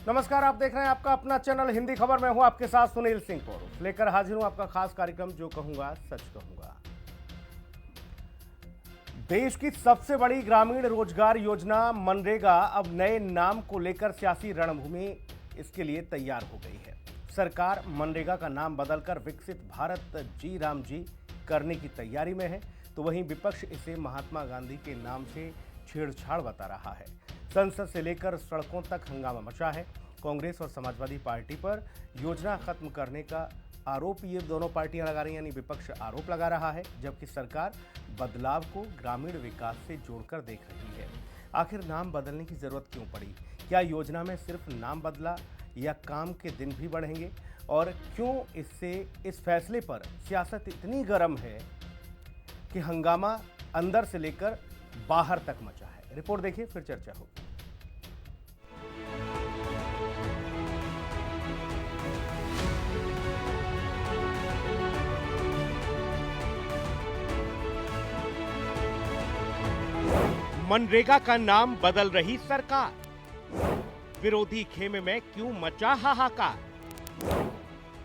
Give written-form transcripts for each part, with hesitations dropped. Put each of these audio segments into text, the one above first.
नमस्कार, आप देख रहे हैं आपका अपना चैनल हिंदी खबर में हूं आपके साथ सुनील सिंह पौरुष लेकर हाजिर हूं आपका खास कार्यक्रम जो कहूंगा सच कहूंगा। देश की सबसे बड़ी ग्रामीण रोजगार योजना मनरेगा अब नए नाम को लेकर सियासी रणभूमि इसके लिए तैयार हो गई है। सरकार मनरेगा का नाम बदलकर विकसित भारत जी राम जी करने की तैयारी में है, तो वहीं विपक्ष इसे महात्मा गांधी के नाम से छेड़छाड़ बता रहा है। संसद से लेकर सड़कों तक हंगामा मचा है। कांग्रेस और समाजवादी पार्टी पर योजना खत्म करने का आरोप ये दोनों पार्टियां लगा रही हैं, यानी विपक्ष आरोप लगा रहा है, जबकि सरकार बदलाव को ग्रामीण विकास से जोड़कर देख रही है। आखिर नाम बदलने की जरूरत क्यों पड़ी? क्या योजना में सिर्फ नाम बदला या काम के दिन भी बढ़ेंगे? और क्यों इस फैसले पर सियासत इतनी गर्म है कि हंगामा अंदर से लेकर बाहर तक मचा है? रिपोर्ट देखिए, फिर चर्चा होगी। मनरेगा का नाम बदल रही सरकार, विरोधी खेमे में क्यों मचा हाहाकार?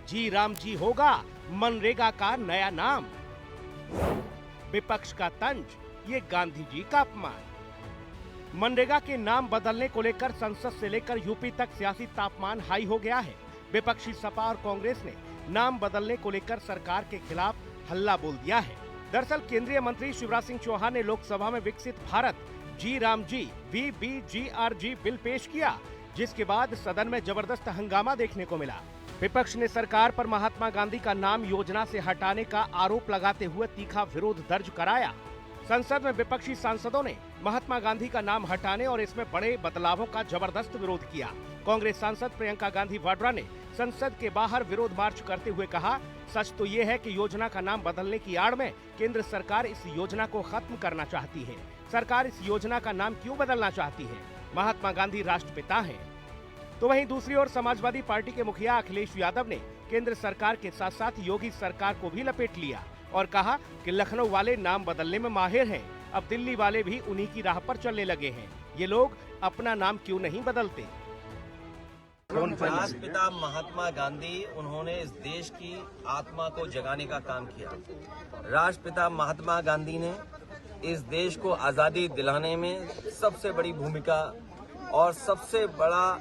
जी राम जी होगा मनरेगा का नया नाम, विपक्ष का तंज, ये गांधी जी का अपमान। मनरेगा के नाम बदलने को लेकर संसद से लेकर यूपी तक सियासी तापमान हाई हो गया है। विपक्षी सपा और कांग्रेस ने नाम बदलने को लेकर सरकार के खिलाफ हल्ला बोल दिया है। दरअसल केंद्रीय मंत्री शिवराज सिंह चौहान ने लोकसभा में विकसित भारत जी राम जी VBGRG बिल पेश किया, जिसके बाद सदन में जबरदस्त हंगामा देखने को मिला। विपक्ष ने सरकार पर महात्मा गांधी का नाम योजना से हटाने का आरोप लगाते हुए तीखा विरोध दर्ज कराया। संसद में विपक्षी सांसदों ने महात्मा गांधी का नाम हटाने और इसमें बड़े बदलावों का जबरदस्त विरोध किया। कांग्रेस सांसद प्रियंका गांधी वाड्रा ने संसद के बाहर विरोध मार्च करते हुए कहा, सच तो ये है कि योजना का नाम बदलने की आड़ में केंद्र सरकार इस योजना को खत्म करना चाहती है। सरकार इस योजना का नाम क्यों बदलना चाहती है? महात्मा गांधी राष्ट्रपिता हैं। तो वहीं दूसरी ओर समाजवादी पार्टी के मुखिया अखिलेश यादव ने केंद्र सरकार के साथ साथ योगी सरकार को भी लपेट लिया और कहा कि लखनऊ वाले नाम बदलने में माहिर हैं, अब दिल्ली वाले भी उन्हीं की राह पर चलने लगे हैं। ये लोग अपना नाम क्यों नहीं बदलते? राष्ट्रपिता महात्मा गांधी, उन्होंने इस देश की आत्मा को जगाने का काम किया। राष्ट्रपिता महात्मा गांधी ने इस देश को आजादी दिलाने में सबसे बड़ी भूमिका और सबसे बड़ा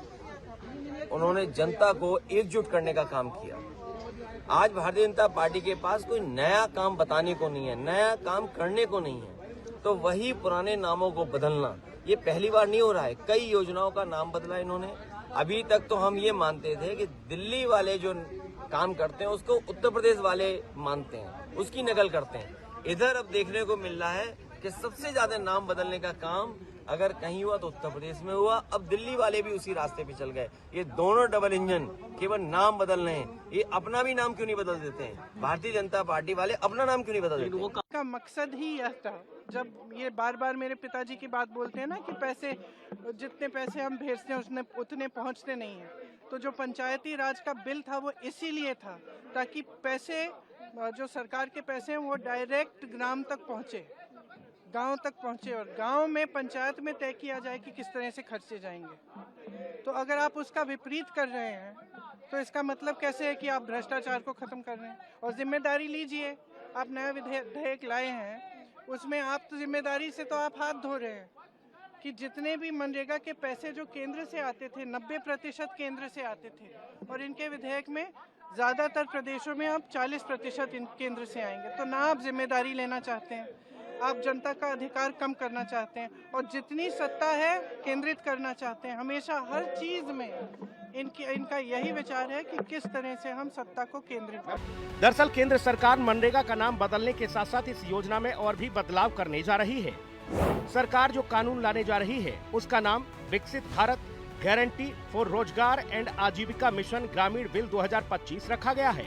उन्होंने जनता को एकजुट करने का काम किया। आज भारतीय जनता पार्टी के पास कोई नया काम बताने को नहीं है, नया काम करने को नहीं है, तो वही पुराने नामों को बदलना ये पहली बार नहीं हो रहा है। कई योजनाओं का नाम बदला इन्होंने। अभी तक तो हम ये मानते थे कि दिल्ली वाले जो काम करते हैं उसको उत्तर प्रदेश वाले मानते हैं, उसकी नकल करते हैं। इधर अब देखने को मिल रहा है कि सबसे ज्यादा नाम बदलने का काम अगर कहीं हुआ तो उत्तर प्रदेश में हुआ। अब दिल्ली वाले भी उसी रास्ते पे चल गए। ये दोनों डबल इंजन केवल नाम बदल रहे हैं, ये अपना भी नाम क्यों नहीं बदल देते हैं? भारतीय जनता पार्टी वाले अपना नाम क्यों नहीं बदल देते? का मकसद ही यह था। जब ये बार बार मेरे पिताजी की बात बोलते हैं ना कि पैसे, जितने पैसे हम भेजते हैं उतने पहुंचते नहीं है, तो जो पंचायती राज का बिल था वो इसीलिए था ताकि पैसे, जो सरकार के पैसे हैं वो डायरेक्ट ग्राम तक पहुंचे, गांव तक पहुंचे और गांव में पंचायत में तय किया जाए कि किस तरह से खर्चे जाएंगे। तो अगर आप उसका विपरीत कर रहे हैं तो इसका मतलब कैसे है कि आप भ्रष्टाचार को खत्म कर रहे हैं? और जिम्मेदारी लीजिए, आप नया विधेयक लाए हैं, उसमें आप तो जिम्मेदारी से तो आप हाथ धो रहे हैं कि जितने भी मनरेगा के पैसे जो केंद्र से आते थे 90% केंद्र से आते थे, और इनके विधेयक में ज्यादातर प्रदेशों में अब 40% केंद्र से आएंगे। तो ना आप जिम्मेदारी लेना चाहते हैं, आप जनता का अधिकार कम करना चाहते हैं और जितनी सत्ता है केंद्रित करना चाहते हैं। हमेशा हर चीज में इनका यही विचार है कि किस तरह से हम सत्ता को केंद्रित करें। दरअसल केंद्र सरकार मनरेगा का नाम बदलने के साथ साथ इस योजना में और भी बदलाव करने जा रही है। सरकार जो कानून लाने जा रही है उसका नाम विकसित भारत गारंटी फॉर रोजगार एंड आजीविका मिशन ग्रामीण बिल 2025 रखा गया है।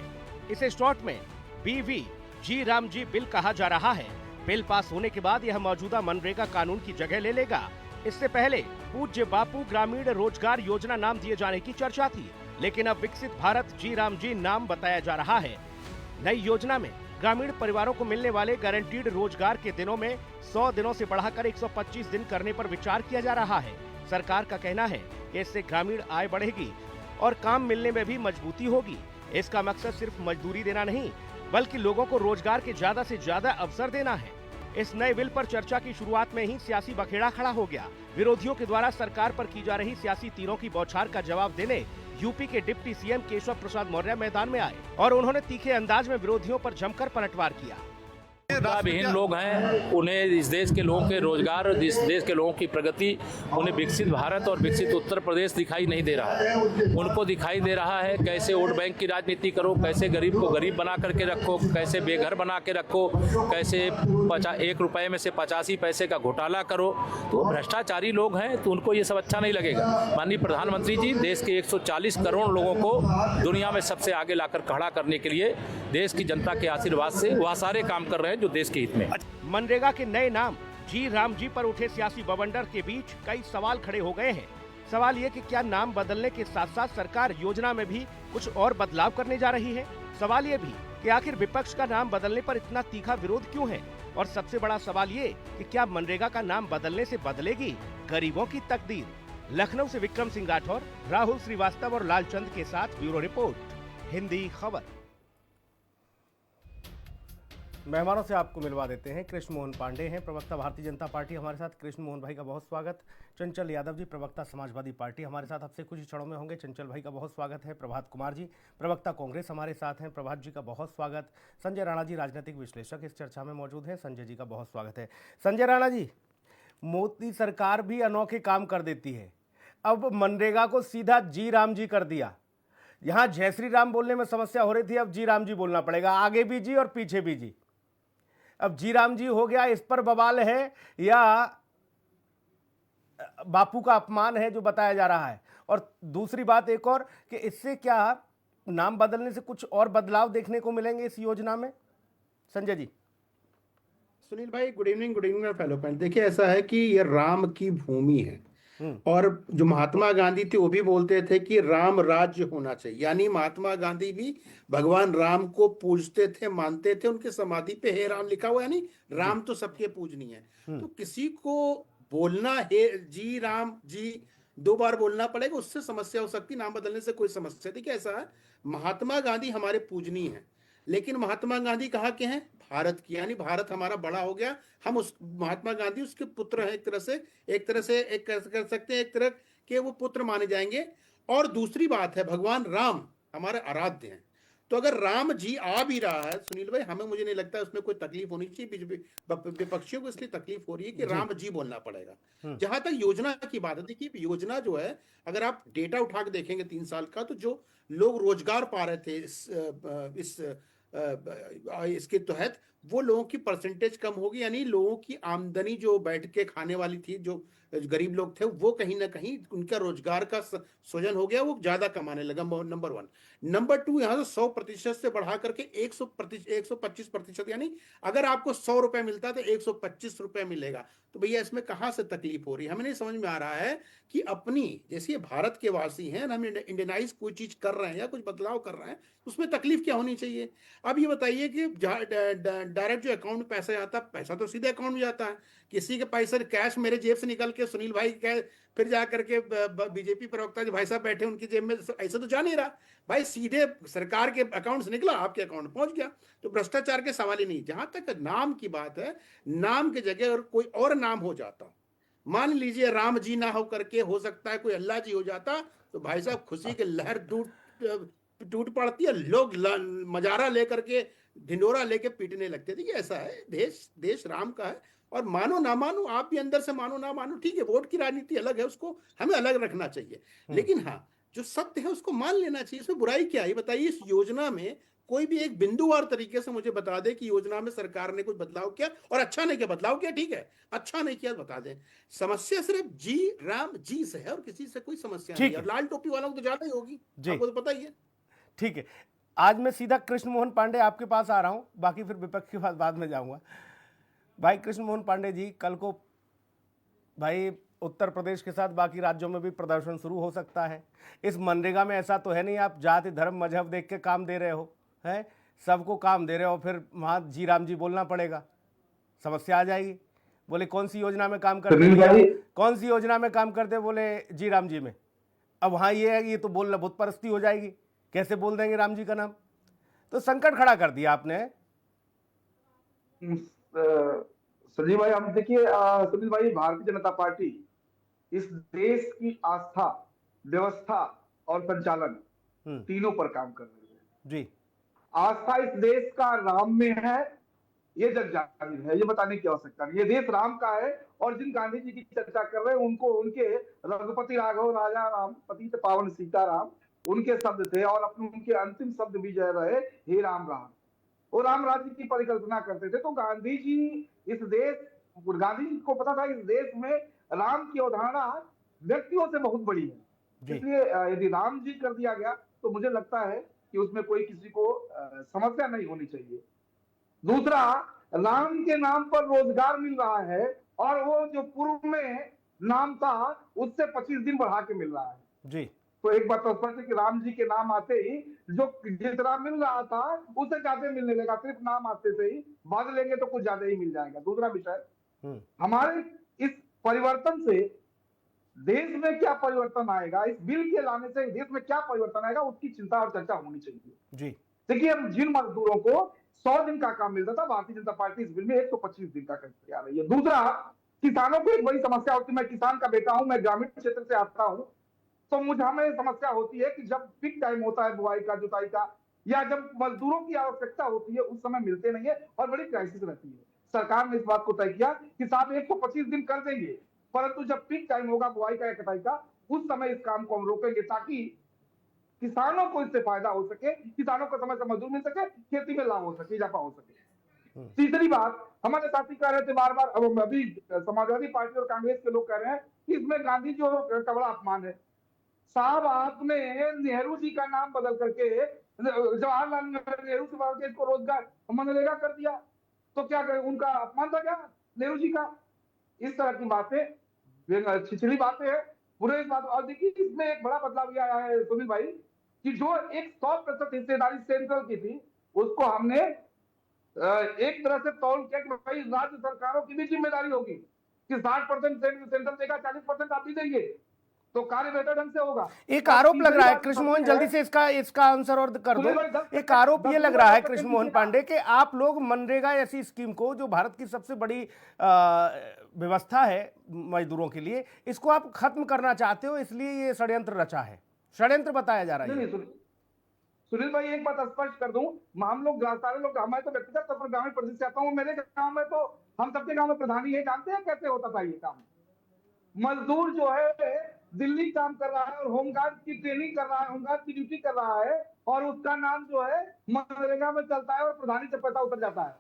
इसे शॉर्ट में BVG राम जी बिल कहा जा रहा है। बिल पास होने के बाद यह मौजूदा मनरेगा कानून की जगह ले लेगा। इससे पहले पूज्य बापू ग्रामीण रोजगार योजना नाम दिए जाने की चर्चा थी, लेकिन अब विकसित भारत जी राम जी नाम बताया जा रहा है। नई योजना में ग्रामीण परिवारों को मिलने वाले गारंटीड रोजगार के दिनों में 100 दिनों से बढ़ाकर 125 दिन करने पर विचार किया जा रहा है। सरकार का कहना है कि इससे ग्रामीण आय बढ़ेगी और काम मिलने में भी मजबूती होगी। इसका मकसद सिर्फ मजदूरी देना नहीं, बल्कि लोगों को रोजगार के ज्यादा से ज्यादा अवसर देना है। इस नए बिल पर चर्चा की शुरुआत में ही सियासी बखेड़ा खड़ा हो गया। विरोधियों के द्वारा सरकार पर की जा रही सियासी तीरों की बौछार का जवाब देने यूपी के डिप्टी सीएम केशव प्रसाद मौर्य मैदान में आए और उन्होंने तीखे अंदाज में विरोधियों पर जमकर पलटवार किया। विहीन लोग हैं, उन्हें इस देश के लोगों के रोजगार और इस देश के लोगों की प्रगति, उन्हें विकसित भारत और विकसित उत्तर प्रदेश दिखाई नहीं दे रहा है। उनको दिखाई दे रहा है कैसे वोट बैंक की राजनीति करो, कैसे गरीब को गरीब बना करके रखो, कैसे बेघर बना के रखो, कैसे 1 रुपए में से 85 पैसे का घोटाला करो। तो भ्रष्टाचारी लोग हैं, तो उनको ये सब अच्छा नहीं लगेगा। माननीय प्रधानमंत्री जी देश के 140 करोड़ लोगों को दुनिया में सबसे आगे लाकर खड़ा करने के लिए देश की जनता के आशीर्वाद से वह सारे काम कर रहे हैं जो देश के हित में। मनरेगा के नए नाम जी राम जी पर उठे सियासी बवंडर के बीच कई सवाल खड़े हो गए हैं। सवाल ये कि क्या नाम बदलने के साथ साथ सरकार योजना में भी कुछ और बदलाव करने जा रही है। सवाल ये भी कि आखिर विपक्ष का नाम बदलने पर इतना तीखा विरोध क्यों है। और सबसे बड़ा सवाल ये कि क्या मनरेगा का नाम बदलने से बदलेगी गरीबों की तकदीर। लखनऊ से विक्रम सिंह राठौर, राहुल श्रीवास्तव और लालचंद के साथ ब्यूरो रिपोर्ट, हिंदी खबर। मेहमानों से आपको मिलवा देते हैं। कृष्ण मोहन पांडे हैं, प्रवक्ता भारतीय जनता पार्टी, हमारे साथ। कृष्ण मोहन भाई का बहुत स्वागत। चंचल यादव जी, प्रवक्ता समाजवादी पार्टी, हमारे साथ अब से कुछ ही क्षणों में होंगे। चंचल भाई का बहुत स्वागत है। प्रभात कुमार जी, प्रवक्ता कांग्रेस, हमारे साथ हैं। प्रभात जी का बहुत स्वागत। संजय राणा जी, राजनीतिक विश्लेषक, इस चर्चा में मौजूद हैं। संजय जी का बहुत स्वागत है। संजय राणा जी, मोदी सरकार भी अनोखे काम कर देती है। अब मनरेगा को सीधा जी राम जी कर दिया। यहाँ जय श्री राम बोलने में समस्या हो रही थी, अब जी राम जी बोलना पड़ेगा, आगे भी जी और पीछे भी जी। अब जी राम जी हो गया, इस पर बवाल है या बापू का अपमान है जो बताया जा रहा है। और दूसरी बात एक और कि इससे क्या नाम बदलने से कुछ और बदलाव देखने को मिलेंगे इस योजना में। संजय जी। सुनील भाई, good evening my fellow friend. देखिए, ऐसा है कि ये राम की भूमि है और जो महात्मा गांधी थे वो भी बोलते थे कि राम राज्य होना चाहिए। यानी महात्मा गांधी भी भगवान राम को पूजते थे, मानते थे। उनके समाधि पे हे राम लिखा हुआ है, यानी राम तो सबके पूजनीय है। तो किसी को बोलना है जी राम जी 2 बार बोलना पड़ेगा, उससे समस्या हो सकती। नाम बदलने से कोई समस्या। देखिए, ऐसा है, महात्मा गांधी हमारे पूजनीय है, लेकिन महात्मा गांधी कहाँ के हैं? भारत की। यानी भारत हमारा बड़ा हो गया, हम उस महात्मा गांधी उसके पुत्र हैं। एक तरह से एक कर सकते हैं, एक तरह के वो पुत्र माने जाएंगे। और दूसरी बात है, भगवान राम हमारे आराध्य हैं। तो अगर राम जी आ भी रहा है सुनील भाई, मुझे नहीं लगता उसमें कोई तकलीफ होनी चाहिए। विपक्षियों को इसलिए तकलीफ हो रही है कि राम जी बोलना पड़ेगा। जहां तक योजना की बात है, देखिए योजना जो है, अगर आप डेटा उठा के देखेंगे 3 साल का, तो जो लोग रोजगार पा रहे थे इसके तहत, वो लोगों की परसेंटेज कम होगी। यानी लोगों की आमदनी जो बैठ के खाने वाली थी, जो गरीब लोग थे, वो कहीं ना कहीं उनका रोजगार का सृजन हो गया, वो ज्यादा कमाने लगा। नंबर 1। नंबर 2, यहाँ से 100% से बढ़ा करके 125%। यानी अगर आपको 100 रुपए मिलता है तो 125 रुपए मिलेगा। तो भैया इसमें कहां से तकलीफ हो रही है? हमें नहीं समझ में आ रहा है कि अपनी, जैसे भारत के वासी हैं, हम इंडियनाइज कोई चीज कर रहे हैं या कुछ बदलाव कर रहे हैं, उसमें तकलीफ क्या होनी चाहिए? अब ये बताइए कि डायरेक्ट जो अकाउंट में पैसा जाता है, पैसा तो सीधे अकाउंट में जाता है। किसी के पैसे कैश मेरे जेब से निकल के सुनील भाई के फिर जा करके बीजेपी प्रवक्ता जो भाई साहब बैठे उनकी जेब में ऐसा तो जा नहीं रहा भाई, सीधे सरकार के अकाउंट से निकला, आपके अकाउंट में पहुंच गया। तो भ्रष्टाचार के सवाल ही नहीं। जहां तक नाम की बात है, नाम की जगह अगर कोई और नाम हो जाता, मान लीजिए राम जी ना हो करके हो सकता है कोई अल्लाह जी हो जाता, तो भाई साहब खुशी के लहर टूट पड़ती है, लोग मजारा लेकर के ढिंडोरा लेके पीटने लगते थे। ऐसा है, देश राम का है। और मानो ना मानो, आप भी अंदर से मानो ना मानो, ठीक है, वोट की राजनीति अलग है, उसको हमें अलग रखना चाहिए। लेकिन हाँ, जो सत्य है उसको मान लेना चाहिए। इसमें बुराई क्या है? बताइए, इस योजना में कोई भी एक बिंदुवार तरीके से मुझे बता दे कि योजना में सरकार ने कुछ बदलाव किया और अच्छा नहीं किया। बदलाव किया, ठीक है, अच्छा नहीं किया बता दें। समस्या सिर्फ जी राम जी से है और किसी से कोई समस्या नहीं है। और लाल टोपी वालों को तो ज्यादा ही होगी, आपको तो पता ही है। ठीक है, आज मैं सीधा कृष्ण मोहन पांडे आपके पास आ रहा हूं, बाकी फिर विपक्ष के पास बाद में जाऊंगा। भाई कृष्ण मोहन पांडे जी, कल को भाई उत्तर प्रदेश के साथ बाकी राज्यों में भी प्रदर्शन शुरू हो सकता है। इस मनरेगा में ऐसा तो है नहीं आप जाति धर्म मजहब देख के काम दे रहे हो, हैं सबको काम दे रहे हो, फिर वहाँ जी राम जी बोलना पड़ेगा, समस्या आ जाएगी। बोले कौन सी योजना में काम करते सुनील भाई, कौन सी योजना में काम करते? बोले जी राम जी में। अब वहां ये है कि ये तो बोलना बुत परस्ती हो जाएगी, कैसे बोल देंगे राम जी का नाम? तो संकट खड़ा कर दिया आपने। संजीव भाई, हम देखिए सुनील भाई, भारतीय जनता पार्टी इस देश की आस्था, व्यवस्था और संचालन तीनों पर काम कर रही है जी। आस्था इस देश का राम में है, ये जग जाहिर है, ये बताने की आवश्यकता नहीं। ये देश राम का है और जिन गांधी जी की चर्चा कर रहे हैं उनको उनके रघुपति राघव राजा राम पतित पावन सीताराम उनके शब्द थे और अपने उनके अंतिम शब्द भी जो रहे, हे राम राम। वो राम राज्य की परिकल्पना करते थे। तो गांधी जी को पता था इस देश में राम की अवधारणा व्यक्तियों से बहुत बड़ी है, इसलिए यदि राम जी कर दिया गया तो मुझे लगता है कि उसमें कोई किसी को समस्या नहीं होनी चाहिए। दूसरा, राम के नाम पर रोजगार मिल रहा है और वो जो पूर्व में नाम था उससे 25 दिन बढ़ा के मिल रहा है जी। तो एक बात तो स्पष्ट है कि राम जी के नाम आते ही जो जितना मिल रहा था उससे ज्यादा मिलने लगा। सिर्फ नाम आते से ही बांध लेंगे तो कुछ ज्यादा ही मिल जाएगा। दूसरा विषय, हमारे इस परिवर्तन से देश में क्या परिवर्तन आएगा, इस बिल के लाने से देश में क्या परिवर्तन आएगा, उसकी चिंता और चर्चा होनी चाहिए जी। देखिए, हम जिन मजदूरों को 100 दिन का काम मिलता था, भारतीय जनता पार्टी इस बिल में 125 दिन का करके आ रही है। दूसरा, किसानों को एक बड़ी समस्या होती है। मैं किसान का बेटा हूं, मैं ग्रामीण क्षेत्र से आता हूं, तो हमें समस्या होती है कि जब पीक टाइम होता है बुआई का, जुताई का, या जब मजदूरों की आवश्यकता होती है उस समय मिलते नहीं है और बड़ी क्राइसिस रहती है। सरकार ने इस बात को तय किया कि साहब 125 दिन कर देंगे, परंतु जब पीक टाइम होगा बुआई का या कटाई का, उस समय इस काम को हम रोकेंगे ताकि किसानों को इससे फायदा हो सके, किसानों को समय से मजदूर मिल सके, खेती में लाभ हो सके, इजाफा हो सके। तीसरी बात, हमारे साथी कह रहे थे बार बार, अब अभी समाजवादी पार्टी और कांग्रेस के लोग कह रहे हैं कि इसमें गांधी जी का बड़ा अपमान है। साहब, आपने नेहरू जी का नाम बदल करके जवाहरलाल नेहरू से बदल के इसको रोजगार मनरेगा कर दिया, तो क्या उनका अपमान था क्या नेहरू जी का? इस तरह की बातें छिछली बातें हैं, बुरे बात। और देखिए, इसमें एक बड़ा बदलाव ये आया है सुनील भाई कि जो एक 100% हिस्सेदारी सेंट्रल की थी उसको हमने एक तरह से तौल किया कि भाई राज्य सरकारों की भी जिम्मेदारी होगी कि 60% सेंट्रल देगा, 40% आप भी देंगे, तो कार्य बेहतर ढंग से होगा। एक आरोप लग रहा है कृष्ण मोहन, जल्दी से इसका आंसर और कर दो। एक आरोप ये लग रहा है कृष्ण मोहन पांडे कि आप लोग मनरेगा ऐसी स्कीम को, जो भारत की सबसे बड़ी व्यवस्था है मजदूरों के लिए, इसको आप खत्म करना चाहते हो, इसलिए ये षड्यंत्र रचा है, षड्यंत्र बताया जा रहा है। सुनील भाई, एक बात स्पष्ट कर दूं, हम लोग सारे लोग, मैं तो व्यक्तिगत तौर पर ग्रामीण प्रदेश से आता हूं, मेरे गांव में तो हम सबके गांव में प्रधानी है, जानते हैं कैसे होता था ये काम। मजदूर जो है दिल्ली काम कर रहा है और होमगार्ड की ट्रेनिंग कर रहा है, होमगार्ड की ड्यूटी कर रहा है, और उसका नाम जो है मनरेगा में चलता है और प्रधानी से पैसा उतर जाता है।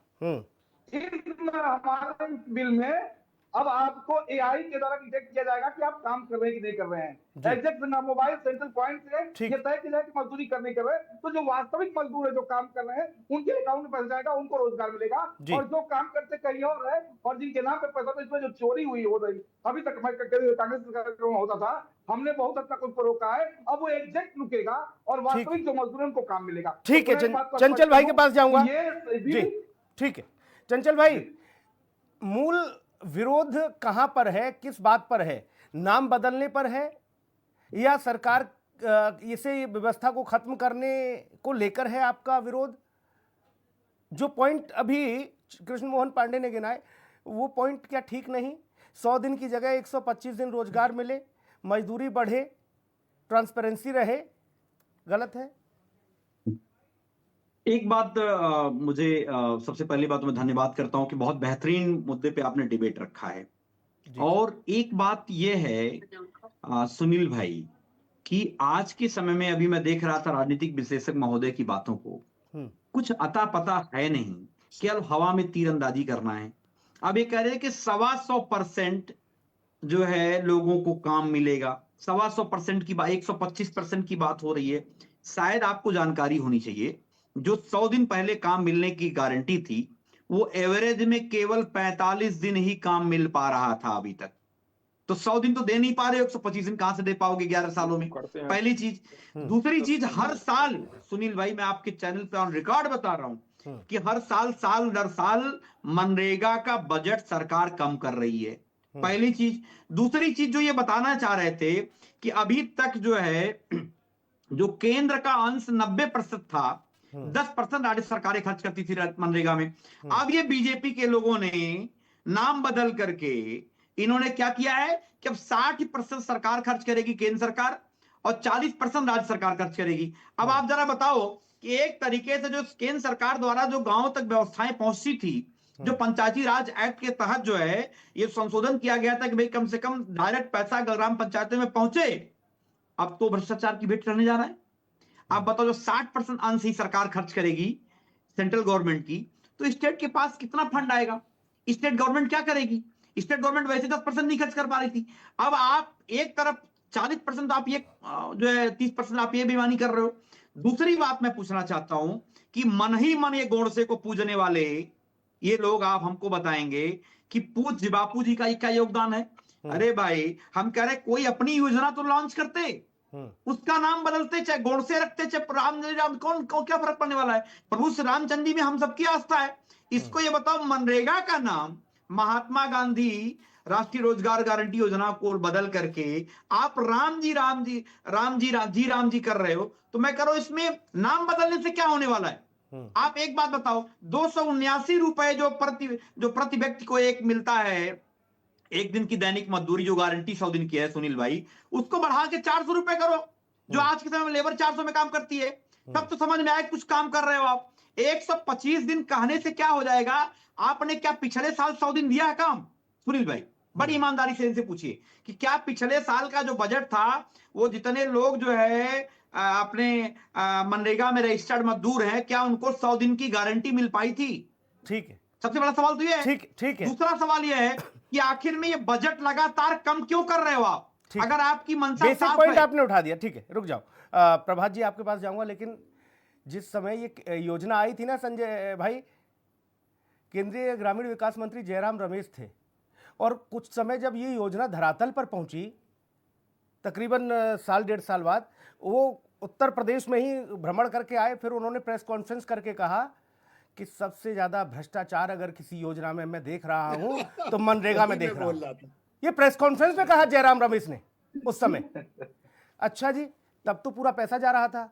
हमारे बिल में अब आपको एआई के द्वारा डिटेक्ट किया जाएगा कि आप काम कर रहे हैं कि नहीं कर रहे हैं। एग्जैक्ट मोबाइल सेंट्रल पॉइंट से ये तय किया जाए कि मजदूरी करने कर रहे हैं, तो जो वास्तविक मजदूर है जो काम कर रहे हैं उनके अकाउंट में पैसा जाएगा, उनको रोजगार मिलेगा। और जो काम करते कहीं और है और जिनके नाम पे पैसा, तो इसमें जो चोरी हुई हो रही, अभी तक कांग्रेस सरकार में होता था, हमने बहुत हद तक उसको रोका है। अब वो एग्जैक्ट रुकेगा और वास्तविक जो मजदूर है उनको काम मिलेगा। ठीक है, चंचल भाई के पास जाऊंगा। ठीक है चंचल भाई, मूल विरोध कहां पर है, किस बात पर है? नाम बदलने पर है या सरकार इसे व्यवस्था को खत्म करने को लेकर है आपका विरोध? जो पॉइंट अभी कृष्ण मोहन पांडे ने गिनाए वो पॉइंट क्या ठीक नहीं? 100 दिन की जगह 125 दिन रोजगार मिले, मजदूरी बढ़े, ट्रांसपेरेंसी रहे, गलत है? एक बात मुझे सबसे पहली बात मैं धन्यवाद करता हूं कि बहुत बेहतरीन मुद्दे पे आपने डिबेट रखा है। और एक बात यह है सुनील भाई कि आज के समय में, अभी मैं देख रहा था राजनीतिक विश्लेषक महोदय की बातों को, कुछ अता पता है नहीं, केवल हवा में तीरंदाजी करना है। अब ये कह रहे हैं कि 125% जो है लोगों को काम मिलेगा, 125% की बात, 125% की बात हो रही है। शायद आपको जानकारी होनी चाहिए, जो 100 दिन पहले काम मिलने की गारंटी थी वो एवरेज में केवल 45 दिन ही काम मिल पा रहा था अभी तक। तो 100 दिन तो दे नहीं पा रहे, 125 दिन कहां से दे पाओगे 11 सालों में? पहली चीज। दूसरी चीज, हर साल सुनील भाई, मैं आपके चैनल पे ऑन रिकॉर्ड बता रहा हूं, कि हर साल साल दर साल मनरेगा का बजट सरकार कम कर रही है, पहली चीज। दूसरी चीज जो ये बताना चाह रहे थे कि अभी तक जो है जो केंद्र का अंश 90% था, 10% राज्य सरकारें खर्च करती थी मनरेगा में। अब ये बीजेपी के लोगों ने नाम बदल करके इन्होंने क्या किया है कि अब 60% सरकार खर्च करेगी, केंद्र सरकार, और 40% राज्य सरकार खर्च करेगी। अब आप जरा बताओ कि एक तरीके से जो केंद्र सरकार द्वारा जो गांव तक व्यवस्थाएं पहुंची थी, जो पंचायती राज एक्ट के तहत जो है ये संशोधन किया गया था कि भाई कम से कम डायरेक्ट पैसा ग्राम पंचायतों में पहुंचे, अब तो भ्रष्टाचार की भेंट रहने जा रहा है। आप बताओ जो 60% अंश ही सरकार खर्च करेगी सेंट्रल गवर्नमेंट की, तो स्टेट के पास कितना फंड आएगा? स्टेट गवर्नमेंट क्या करेगी? स्टेट गवर्नमेंट वैसे 10% नहीं खर्च कर पा रही थी। अब आप एक तरफ 40% आप ये जो है 30% आप ये बेईमानी कर रहे हो। दूसरी बात मैं पूछना चाहता हूं कि मन ही मन ये गोडसे को पूजने वाले ये लोग आप हमको बताएंगे कि पूज्य बापू जी का क्या योगदान है? अरे भाई, हम कह रहे कोई अपनी योजना तो लॉन्च करते, उसका नाम बदलते, चाहे गोडसे रखते, चाहे राम कौन क्या फर्क पड़ने वाला है? प्रभु श्री रामचंद्र जी में हम सबकी आस्था है। इसको ये बताओ, मनरेगा का नाम महात्मा गांधी राष्ट्रीय रोजगार गारंटी योजना को बदल करके आप राम जी कर रहे हो, तो मैं कह रहा हूं इसमें नाम बदलने से क्या होने वाला है? आप एक बात बताओ, 279 रुपए जो प्रति व्यक्ति को एक मिलता है, एक दिन की दैनिक मजदूरी जो गारंटी 100 दिन की है सुनील भाई, उसको बढ़ा के 400 रुपए करो, जो आज के समय में लेबर 400 में काम करती है। तब तो समझ में आए कुछ काम कर रहे हो आप। 125 दिन कहने से क्या हो जाएगा? आपने क्या पिछले साल 100 दिन दिया है काम? सुनील भाई, बड़ी ईमानदारी से इनसे पूछिए कि क्या पिछले साल का जो बजट था, वो जितने लोग जो है अपने मनरेगा में रजिस्टर्ड मजदूर हैं, क्या उनको 100 दिन की गारंटी मिल पाई थी? ठीक है, सबसे बड़ा सवाल तो ये है। ठीक है। दूसरा सवाल ये है कि आखिर में ये बजट लगातार कम क्यों कर रहे हो आप? अगर आपकी मंशा बेसिक पॉइंट आपने उठा दिया, ठीक है, रुक जाओ। प्रभात जी आपके पास जाऊंगा, लेकिन जिस समय ये योजना आई थी ना संजय भाई, केंद्रीय ग्रामीण विकास मंत्री जयराम रमेश थे, और कुछ समय जब ये योजना धरातल पर पहुंची, तकरीबन साल डेढ़ साल बाद, वो उत्तर प्रदेश में ही भ्रमण करके आए। फिर उन्होंने प्रेस कॉन्फ्रेंस करके कहा कि सबसे ज्यादा भ्रष्टाचार अगर किसी योजना में मैं देख रहा हूं तो मनरेगा में देख रहा हूं। ये प्रेस कॉन्फ्रेंस में कहा जयराम रमेश ने उस समय। अच्छा जी, तब तो पूरा पैसा जा रहा था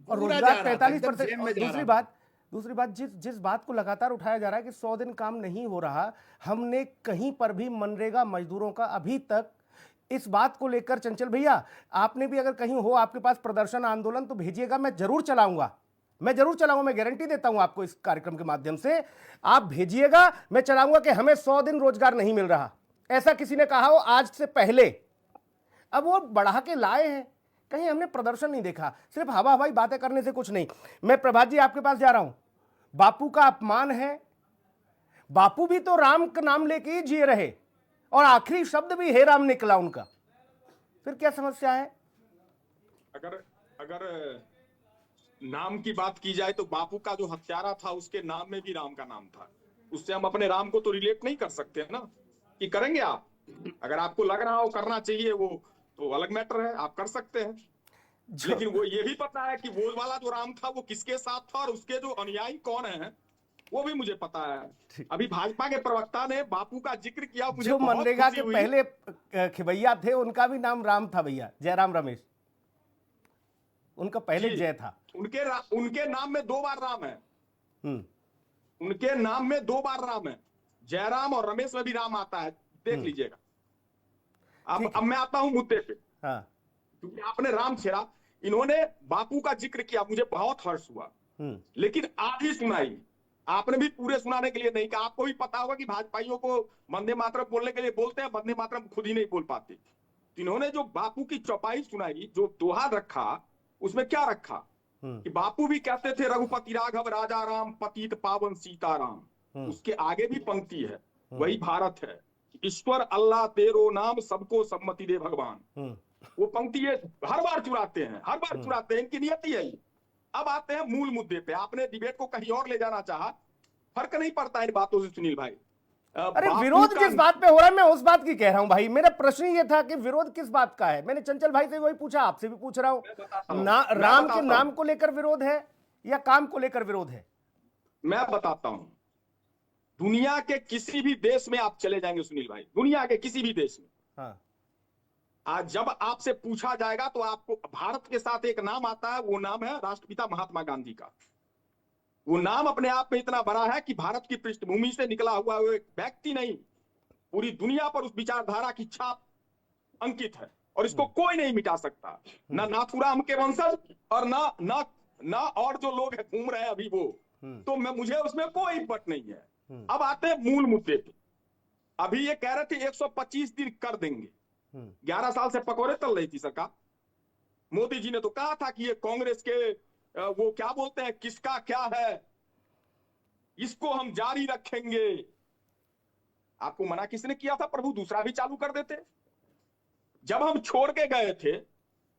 और रोजगार 45%। दूसरी बात जिस बात को लगातार उठाया जा रहा है कि 100 दिन काम नहीं हो रहा, हमने कहीं पर भी मनरेगा मजदूरों का अभी तक इस बात को लेकर, चंचल भैया आपने भी अगर कहीं हो आपके पास प्रदर्शन आंदोलन तो भेजिएगा, मैं जरूर चलाऊंगा, मैं गारंटी देता हूं आपको इस कार्यक्रम के माध्यम से। आप भेजिएगा, मैं चलाऊंगा कि हमें 100 दिन रोजगार नहीं मिल रहा, ऐसा किसी ने कहा हो आज से पहले। अब वो बढ़ा के लाए हैं, कहीं हमने प्रदर्शन नहीं देखा, सिर्फ हवा हवाई बातें करने से कुछ नहीं। मैं प्रभात जी आपके पास जा रहा हूं, बापू का अपमान है। बापू भी तो राम का नाम लेके ही जिए रहे और आखिरी शब्द भी हे राम निकला उनका, फिर क्या समस्या है? अगर नाम की बात की जाए तो बापू का जो हत्यारा था उसके नाम में भी राम का नाम था। उससे हम अपने राम को तो रिलेट नहीं कर सकते ना, कि करेंगे आप? अगर आपको लग रहा हो करना चाहिए वो तो अलग मैटर है, आप कर सकते हैं। लेकिन वो ये भी पता है कि वो वाला जो राम था वो किसके साथ था और उसके जो अनुयायी कौन हैं वो भी मुझे पता है। अभी भाजपा के प्रवक्ता ने बापू का जिक्र किया, मुझे जो मनरेगा के पहले खिवैया थे उनका भी नाम राम था भैया, जयराम रमेश, उनका पहले जय था। उनके नाम में 2 बार राम है, उनके नाम में 2 बार राम है, जयराम और रमेश में भी राम आता है, देख लीजिएगा। अब मैं आता हूं मुद्दे पे। हाँ। क्योंकि आपने राम छेड़ा, इन्होंने बापू का जिक्र किया, मुझे बहुत हर्ष हुआ, लेकिन आधी सुनाई, आपने भी पूरे सुनाने के लिए नहीं कहा। आपको भी पता होगा कि भाजपाइयों को वंदे मातरम बोलने के लिए बोलते हैं, वंदे मातरम खुद ही नहीं बोल पाते। इन्होंने जो बापू की चौपाई सुनाई, जो दोहा रखा, उसमें क्या रखा कि बापू भी कहते थे रघुपति राघव राजा राम पतित पावन सीताराम। उसके आगे भी पंक्ति है, वही भारत है, ईश्वर अल्लाह तेरो नाम सबको सम्मति दे भगवान। वो पंक्ति ये हर बार चुराते हैं, इनकी नियति है। अब आते हैं मूल मुद्दे पे। आपने डिबेट को कहीं और ले जाना चाहा, फर्क नहीं पड़ता इन बातों से सुनील भाई। अरे विरोध किस बात पे हो रहा है, मैं उस बात की कह रहा हूं भाई। मेरा प्रश्न ये था कि विरोध किस बात का है। मैंने चंचल भाई से वही पूछा, आपसे भी पूछ रहा हूं। राम के नाम को लेकर विरोध है या काम को लेकर विरोध है? मैं बताता हूं, दुनिया के किसी भी देश में आप चले जाएंगे सुनील भाई, दुनिया के किसी भी देश में, हाँ। आज जब आपसे पूछा जाएगा तो आपको भारत के साथ एक नाम आता है, वो नाम है राष्ट्रपिता महात्मा गांधी का। वो नाम अपने आप में इतना बड़ा है कि भारत की पृष्ठभूमि से निकला हुआ वो एक व्यक्ति नहीं, पूरी दुनिया पर उस विचारधारा की छाप अंकित है और इसको कोई नहीं मिटा सकता, ना नाथूराम के वंशज और ना और जो लोग घूम रहे हैं अभी वो, तो मुझे उसमें कोई पट नहीं है। अब आते हैं मूल मुद्दे पे। अभी ये कह रहे थे 125 दिन कर देंगे, 11 साल से पकौड़े तल रही थी सरकार। मोदी जी ने तो कहा था कि ये कांग्रेस के वो क्या बोलते हैं, किसका क्या है, इसको हम जारी रखेंगे। आपको मना किसने किया था? प्रभु दूसरा भी चालू कर देते। जब हम छोड़ के गए थे,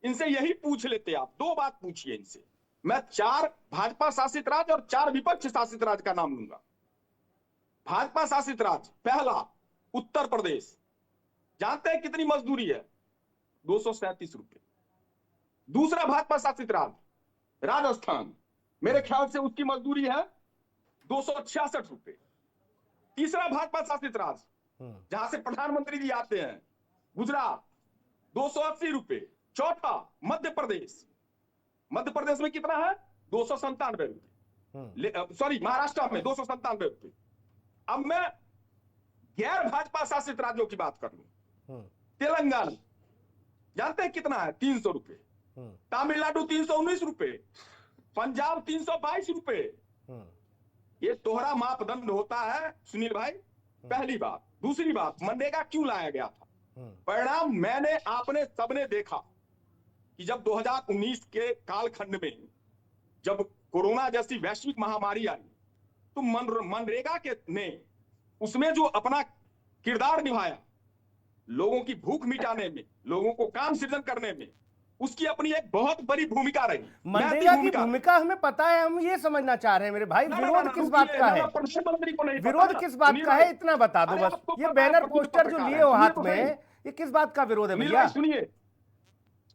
इनसे यही पूछ लेते आप, दो बात पूछिए इनसे। मैं 4 भाजपा शासित राज्य और 4 विपक्ष शासित राज्य का नाम लूंगा। भाजपा शासित राज्य, पहला उत्तर प्रदेश, जानते हैं कितनी मजदूरी है? 237 रुपए। दूसरा भाजपा शासित राज्य राजस्थान, मेरे ख्याल से उसकी मजदूरी है 266 रुपए। तीसरा भाजपा शासित राज्य जहां से प्रधानमंत्री जी आते हैं, गुजरात, 280 रुपए। चौथा मध्य प्रदेश, मध्य प्रदेश में कितना है? 297 रुपए। सॉरी, महाराष्ट्र में 297 रुपए। अब मैं गैर भाजपा शासित राज्यों की बात कर लूं, तेलंगाना जानते हैं कितना है? 300 रुपए। तमिलनाडु 319 रुपए, पंजाब 322 रुपए। ये तोहरा मापदंड होता है सुनील भाई, पहली बात। दूसरी बात, मनरेगा क्यों लाया गया था? परिणाम मैंने, आपने, सबने देखा कि जब 2019 के कालखंड में जब कोरोना जैसी वैश्विक महामारी आई, तो मनरेगा के ने उसमें जो अपना किरदार निभाया, लोगों की भूख मिटाने में, लोगों को काम सृजन करने में, उसकी अपनी एक बहुत बड़ी भूमिका रही। मनरेगा की भूमिका हमें पता है, हम ये समझना चाह रहे हैं मेरे भाई, विरोध किस बात का है? प्रधानमंत्री को नहीं, विरोध किस बात का है, इतना बता दो बस। ये बैनर पोस्टर जो लिए हो हाथ में, ये किस बात का विरोध है भैया? सुनिए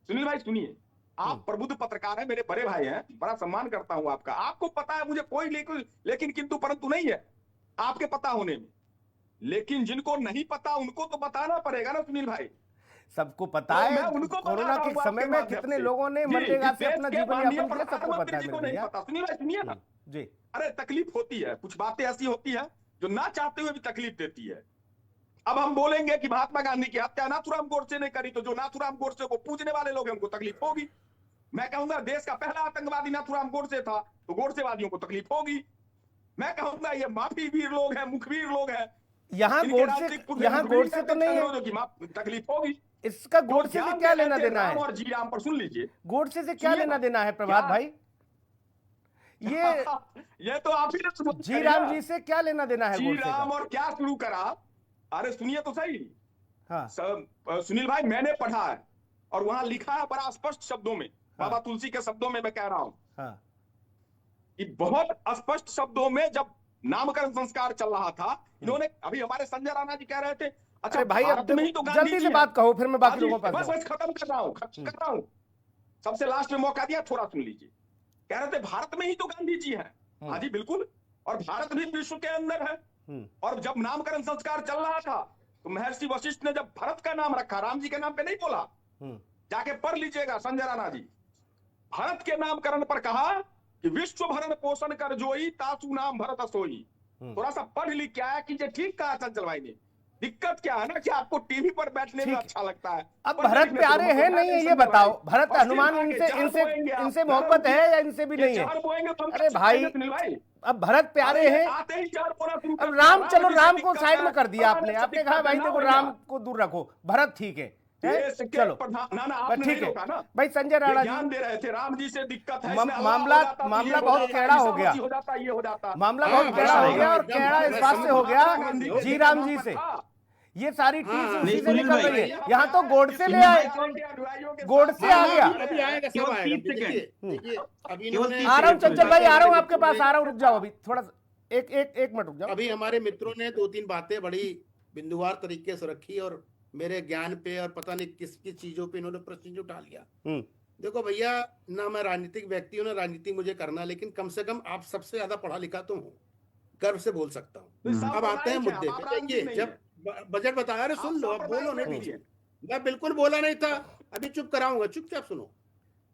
सुनील भाई, सुनिए, आप प्रबुद्ध पत्रकार हैं, मेरे बड़े भाई हैं, बड़ा सम्मान करता हूं आपका। आपको पता है, मुझे कोई लेकिन किंतु परंतु नहीं है आपके पता होने में। लेकिन जिनको नहीं पता उनको तो बताना पड़ेगा ना सुनील भाई। सबको पता है कोरोना के समय में कितने लोगों ने मनरेगा से अपना जीवन यापन किया, सबको पता है भैया। सुनील भाई सुनिए ना जी। अरे तकलीफ होती है, कुछ बातें ऐसी होती है जो ना चाहते हुए भी तकलीफ देती है। अब हम बोलेंगे कि महात्मा गांधी की हत्या नाथूराम गोडसे ने करी, तो जो नाथूराम गोडसे को पूजने वाले लोग हैं उनको तकलीफ होगी। मैं कहूंगा देश का पहला आतंकवादी नाथूराम गोडसे था, तो गोडसेवादियों को तकलीफ होगी। मैं कहूंगा ये माफी वीर लोग हैं, मुखवीर लोग हैं, यहाँ गोडसे तो नहीं है, तकलीफ होगी। इसका गोडसे से क्या लेना देना है? और जी राम पर सुन लीजिए, गोडसे से क्या लेना देना है प्रभात भाई? ये तो आप ही जी राम जी से क्या लेना देना है? जी राम और क्या शुरू करा? अरे सुनिए तो सही। हाँ। सुनील भाई, मैंने पढ़ा है और वहां लिखा है बड़ा स्पष्ट शब्दों में, हाँ। बाबा तुलसी के शब्दों में मैं कह रहा हूं, हाँ। कि बहुत स्पष्ट शब्दों में जब नामकरण संस्कार चल रहा था, इन्होंने, अभी हमारे संजय राणा जी कह रहे थे, अच्छा भाई अब में ही तो जल्दी से बात कहो, फिर मैं बाकी लोगों के पास बस खत्म कर रहा हूं, सबसे लास्ट में मौका दिया, थोड़ा सुन लीजिए। कह रहे थे भारत में ही तो गांधी जी हैं। हाँ जी बिल्कुल, और भारत भी विश्व के अंदर है। और जब नामकरण संस्कार चल रहा था तो महर्षि वशिष्ठ ने जब भरत का नाम रखा, राम जी के नाम पे नहीं बोला, जाके पढ़ लीजिएगा संजय राणा जी, भरत के नामकरण पर कहा कि विश्व भरण पोषण कर जोई तासु नाम भरत सोई। थोड़ा सा पढ़ लिख के आया कि ये ठीक कहा चंचल भाई ने। दिक्कत क्या है ना कि आपको टीवी पर बैठने में अच्छा लगता है। अब भरत प्यारे हैं नहीं है, ये बताओ, भरत हनुमान इनसे मोहब्बत है या इनसे भी नहीं है? अरे भाई, अब भरत प्यारे हैं, अब राम, चलो राम को साइड में कर दिया आपने आपने कहा भाई देखो राम को दूर रखो, भरत ठीक है, चलो ठीक है भाई। संजय राणा ध्यान दे रहे थे, राम जी से दिक्कत है, मामला बहुत टेढ़ा हो गया, मामला बहुत टेढ़ा हो गया, और टेढ़ा इस बात से हो गया जी राम जी से, ये सारी चीज उसी से निकल रही है। यहाँ तो गोडसे ले आए, गोडसे आ गया। आ रहा हूँ चंचल भाई, आ रहा हूँ आपके पास, आ रहा हूँ, रुक जाओ अभी थोड़ा, एक मिनट रुक जाओ। अभी हमारे मित्रों ने 2-3 बातें बड़ी बिंदुवार तरीके से रखी और मेरे ज्ञान पे और पता नहीं किस किस चीजों पे इन्होंने प्रश्न उठा लिया। देखो भैया, ना मैं राजनीतिक व्यक्ति हूँ ना राजनीति मुझे करना, लेकिन कम से कम आप सबसे ज्यादा पढ़ा लिखा तो हूँ, गर्व से बोल सकता हूँ। अब आते हैं मुद्दे पे। देखिए, जब बजट बताया, अरे सुन लो, अब बोलो नहीं बीच में। मैं बिल्कुल बोला नहीं था, अभी चुप कराऊंगा, चुपचाप सुनो।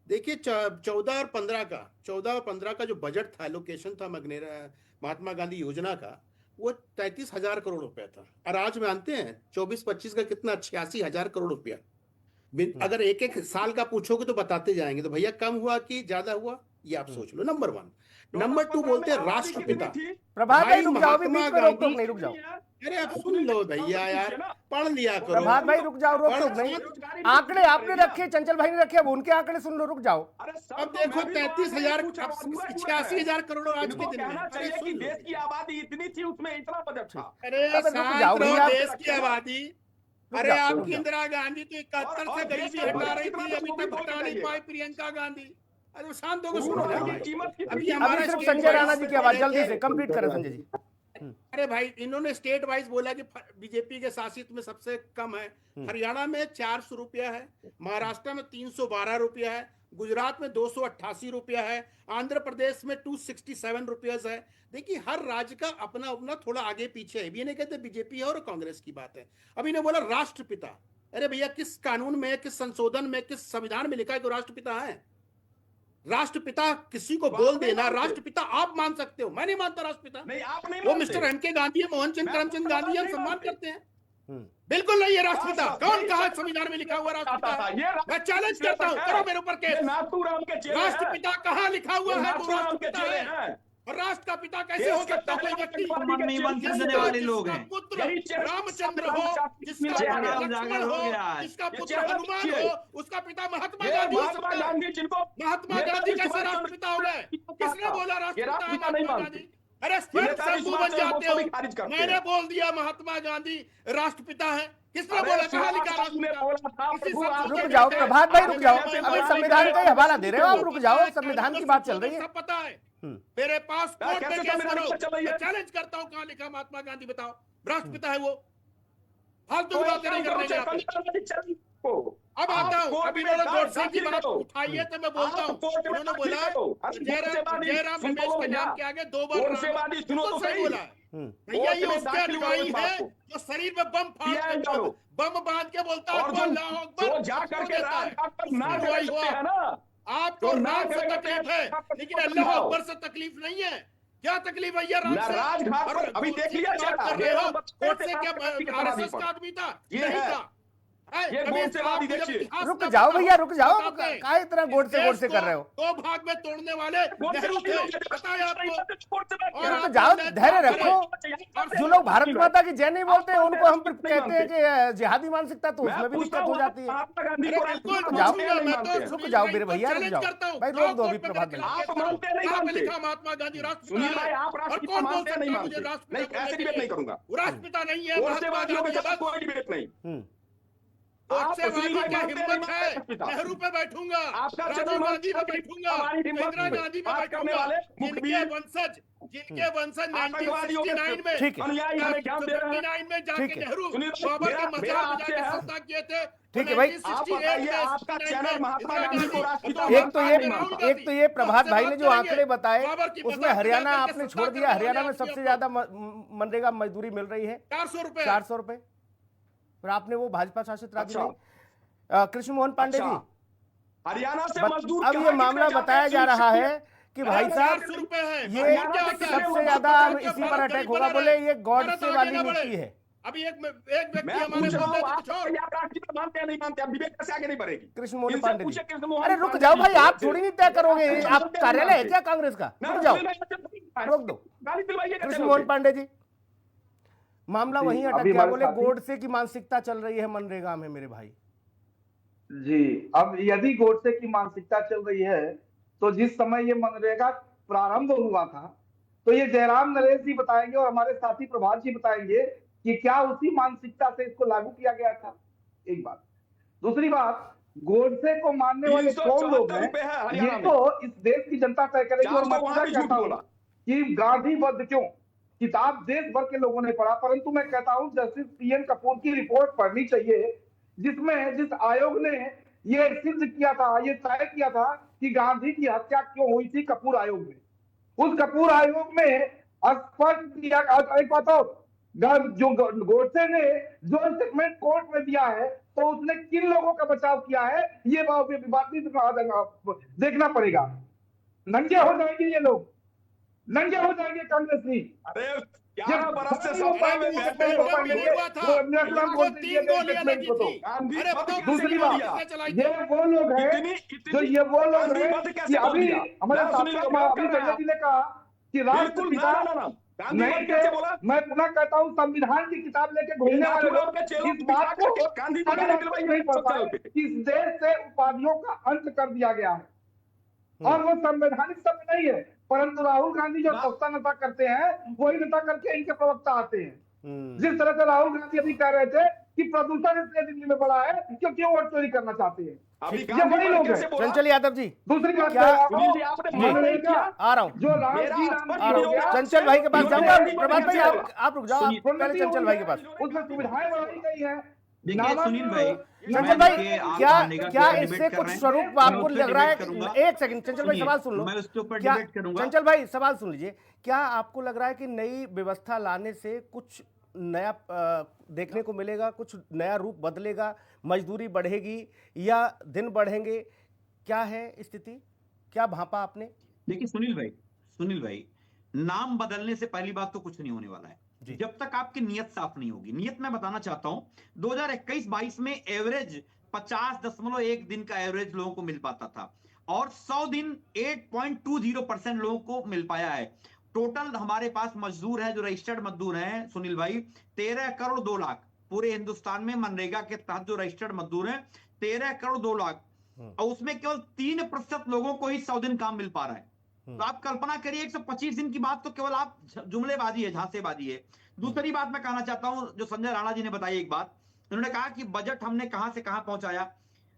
देखिए 14 और 15 का जो बजट था, एलोकेशन था महात्मा गांधी योजना का, वो 33,000 करोड़ रुपया था। और आज मानते हैं 24-25 का कितना, 86,000 करोड़ रुपया। अगर एक एक साल का पूछोगे तो बताते जाएंगे। तो भैया कम हुआ कि ज्यादा हुआ, ये आप सोच लो, नंबर 1। नंबर 2 बोलते हैं राष्ट्रपिता। प्रभात भाई रुक जाओ, अभी बीच में रोक टोक नहीं, रुक जाओ। अरे आप सुन लो भैया, यार पढ़ लिया करो। प्रभात भाई रुक जाओ, रोक टोक नहीं। आंकड़े आपने रखे, चंचल भाई ने रखे, अब उनके आंकड़े सुन लो, रुक जाओ। अब देखो 33,000, 86,000 करोड़ आज के दिन में। अरे कि देश की आबादी इतनी थी, उसमें इतना बजट था। अरे शांत रहो, देश की आबादी। अरे आपकी इंदिरा गांधी तो 71 से गरीबी हटा रही थी, अभी तक हटा नहीं पाई प्रियंका गांधी। अरे शांत होकर सुनो। अभी सिर्फ संजय राणा जी की आवाज, जल्दी से कंप्लीट करें संजय जी। अरे भाई, इन्होंने स्टेट वाइज बोला कि बीजेपी के शासित में सबसे कम है। हरियाणा में 400 रुपया है, महाराष्ट्र में 312 रुपया है, गुजरात में 288 रुपया है, आंध्र प्रदेश में 267 रुपया है। देखिए, हर राज्य का अपना अपना थोड़ा आगे पीछे है। ये नहीं कहते बीजेपी है और कांग्रेस की बात है। अभी ने बोला राष्ट्रपिता। अरे भैया, किस कानून में, किस संशोधन में, किस संविधान में लिखा है कि राष्ट्रपिता है? राष्ट्रपिता किसी को बोल देना, राष्ट्रपिता आप मान सकते हो, मैं नहीं मानता राष्ट्रपिता। नहीं, आप नहीं वो मानते। मिस्टर एम के गांधी है, मोहनचंद करमचंद गांधी है, हम सम्मान करते हैं। बिल्कुल नहीं है राष्ट्रपिता। कौन कहा संविधान में लिखा हुआ राष्ट्रपिता? मैं चैलेंज करता हूँ, करो मेरे ऊपर केस। राष्ट्रपिता कहाँ लिखा हुआ है? वो राष्ट्रपिता है। और राष्ट्र का पिता कैसे हो सकता है? कोई व्यक्ति वाले लोग हैं, पुत्र रामचंद्र हो, जिसका पुत्र लक्ष्मण हो, जिसका पुत्र हनुमान हो, उसका पिता महात्मा गांधी हो सकता है। महात्मा गांधी कैसे राष्ट्रपिता हो गए? किसने बोला राष्ट्रपिता महात्मा गांधी? अरे स्वयं शंभू बन जाते हो। मैंने बोल दिया महात्मा गांधी राष्ट्रपिता है। किसने बोला? कहाँ लिखा राष्ट्रपिता? रुक जाओ प्रभात भाई, रुक जाओ। अभी संविधान का ही हवाला दे रहे हो आप, रुक जाओ। संविधान की बात चल रही है, सब पता है। मेरे पास कोर्ट में केस करो, मैं चैलेंज करता हूँ, कहाँ लिखा महात्मा गांधी बताओ। राष्ट्रपिता है वो। फालतू बातें नहीं करने। अब आता हूँ, अभी उन्होंने गोडसे की बात उठाई है तो मैं बोलता हूँ। उन्होंने बोला जयराम रमेश के नाम के आगे 2 बार राम, बिल्कुल सही बोला है भैया। ये उसके अनुयायी है जो शरीर में बम बांध के बोलता है अल्लाह अकबर, जाकर के अनुयायी हुआ। आपको नाम से तकलीफ है, लेकिन अल्लाह अकबर से तकलीफ नहीं है। क्या तकलीफ है ये राजघाट पर? अभी देख लिया कर रहे हो। गोडसे क्या आरएसएस का आदमी था? नहीं था। ये गोडसेवादी देखिए। रुक जाओ भैया, रुक जाओ। क्या इतना गोडसे कर रहे हो? 2 भाग में तोड़ने वाले नेहरू थे, पता है आपको? रुक जाओ, धैर्य रखो। जो लोग भारत माता की जय नहीं बोलते हैं, उनको हम कहते हैं कि जिहादी मानसिकता, तो उसमें भी दिक्कत हो जाती है। रुक जाओ मेरे भैया, रुक जाओ भाई, रोक दो अभी प्रभात भाई। महात्मा गांधी राष्ट्रपिता नहीं करूंगा। राष्ट्रपिता नहीं है। हिम्मत है, नेहरू पे बैठूंगा, राजीव गांधी पे बैठूंगा, इंदिरा गांधी पे बैठूंगा, जिनके वंशज 1969 में जाके नेहरू बाबर के मजार में जाके सत्ता किए थे। ठीक है भाई, एक तो ये प्रभात भाई ने जो आंकड़े बताए, उसमें हरियाणा आपने छोड़ दिया। हरियाणा में सबसे ज्यादा मनरेगा मजदूरी मिल रही है 400 रुपए। और आपने वो भाजपा शासित राज्य में कृष्ण मोहन पांडे जी, हरियाणा से मजदूर, अब ये मामला बताया जा रहा है कि भाई साहब ये सबसे ज्यादा इसी पर अटैक होगा। बोले ये गॉडसे वाली नीति है। अभी एक व्यक्ति हमारे मानते हैं नहीं मानते, अब विवेक कैसे आगे नहीं बढ़ेगी? कृष्ण मोहन पांडे जी, अरे रुक जाओ भाई, आप थोड़ी नहीं तय करोगे। आप कार्यालय है क्या कांग्रेस का? रुक जाओ, रोक दो। कृष्ण मोहन पांडे जी, मामला वहीं अटक गया। बोले गोडसे की मानसिकता चल रही है मनरेगा में मेरे भाई जी। अब यदि गोडसे की मानसिकता चल रही है, तो जिस समय ये मनरेगा प्रारंभ हुआ था, तो ये जयराम नरेश जी बताएंगे और हमारे साथी प्रभात जी बताएंगे कि क्या उसी मानसिकता से इसको लागू किया गया था। एक बात। दूसरी बात, गोडसे को मानने वाले कौन लोग हैं, ये तो इस देश की जनता तय करेगी। और मैं कहता हूं कि गांधी वध क्यों किताब देश भर के लोगों ने पढ़ा, परंतु मैं कहता हूं जस्टिस पीएन कपूर की रिपोर्ट पढ़नी चाहिए, जिस आयोग ने ये सिद्ध किया था, ये तय किया था कि गांधी की हत्या क्यों हुई थी कपूर आयोग में। उस कपूर आयोग में स्पष्ट दिया। एक बात और, जो गोडसे ने जो स्टेटमेंट कोर्ट में दिया है, तो उसने किन लोगों का बचाव किया है ये बात भी देखना पड़ेगा। नंगे हो जाएंगे ये लोग, नंगे हो जाएंगे कांग्रेसी। अरे 11 बरस से सत्ता में बैठे दूसरी बात, ये वो लोग हैं जो ये वो लोग हैं कि अभी हमारे संजय जी ने कहा कि राष्ट्रपिता नहीं थे। मैं पुनः कहता हूँ, संविधान की किताब लेके घूमने वाले लोग इस बात को नहीं पता कि इस देश से उपाधियों का अंत कर दिया गया है और वो संवैधानिक शब्द नहीं है। परंतु राहुल गांधी जो सस्ता नशा करते हैं वही नशा करके इनके प्रवक्ता आते हैं। जिस तरह से राहुल गांधी अभी कह रहे थे कि प्रदूषण इसलिए दिल्ली में बढ़ा है क्योंकि वो वोट चोरी करना चाहते हैं। ये बड़े लोग हैं। चंचल यादव जी, दूसरी बात क्या आ रहा हूँ, जो राम चंचल भाई के पास जाऊंगा। प्रभात भाई आप रुक जाओ, आप पहले चंचल भाई के पास। उसमें सुविधाएं बढ़ाई गई है। देखिए सुनील भाई, चंचल भाई क्या इससे कुछ स्वरूप आपको लग रहा है? एक सेकंड चंचल भाई, सवाल सुन लो। मैं उसके ऊपर क्या डिबेट करूंगा। चंचल भाई सवाल सुन लीजिए, क्या आपको लग रहा है कि नई व्यवस्था लाने से कुछ नया देखने को मिलेगा, कुछ नया रूप बदलेगा, मजदूरी बढ़ेगी या दिन बढ़ेंगे? क्या है स्थिति, क्या भांपा आपने? देखिए सुनील भाई, नाम बदलने से पहली बात तो कुछ नहीं होने वाला है जब तक आपकी नियत साफ नहीं होगी। नियत मैं बताना चाहता हूं, 2021-22 में एवरेज 50.1 दिन का एवरेज लोगों को मिल पाता था और 100 दिन 8.20% लोगों को मिल पाया है। टोटल हमारे पास मजदूर है जो रजिस्टर्ड मजदूर हैं सुनील भाई 13 करोड़ 2 लाख पूरे हिंदुस्तान में। मनरेगा के तहत जो रजिस्टर्ड मजदूर हैं 13 करोड़ 2 लाख और उसमें केवल 3% लोगों को ही 100 दिन काम मिल पा रहा है। तो आप कल्पना करिए 125 दिन की बात तो केवल आप जुमलेबाजी है, झांसेबाजी है। दूसरी बात मैं कहना चाहता हूं, जो संजय राणा जी ने बताई एक बात, उन्होंने कहा कि बजट हमने कहां से कहां पहुंचाया।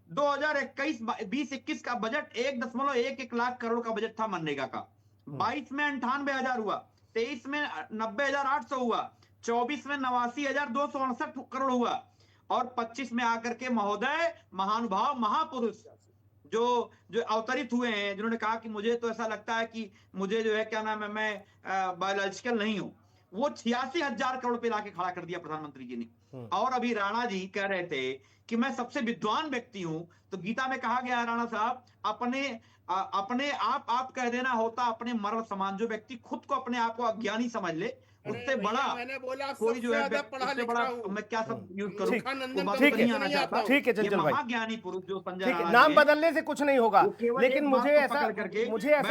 2021-20-21 का बजट 1.11 लाख करोड़ का बजट था मनरेगा का। 22 में 98,000 हुआ, 23 में 90,800 हुआ, 24 में 89,268 करोड़ हुआ और 25 में आकर के महोदय महानुभाव महापुरुष जो अवतरित हुए हैं, जिन्होंने कहा कि मुझे तो ऐसा लगता है कि मुझे जो है क्या नाम है, मैं बायोलॉजिकल नहीं हूं, वो 86,000 करोड़ पे लाके खड़ा कर दिया प्रधानमंत्री जी ने। और अभी राणा जी कह रहे थे कि मैं सबसे विद्वान व्यक्ति हूं, तो गीता में कहा गया है राणा साहब, अपने आप कह देना होता अपने मरण समान। जो व्यक्ति खुद को अपने आप को अज्ञानी समझ ले, उससे बड़ा कोई जो है उससे बड़ा मैं क्या सब यूज करूं, ठीक है चंचल भाई, महाज्ञानी पुरुष जो संजय ठीक है। नाम बदलने से कुछ नहीं होगा, लेकिन मुझे ऐसा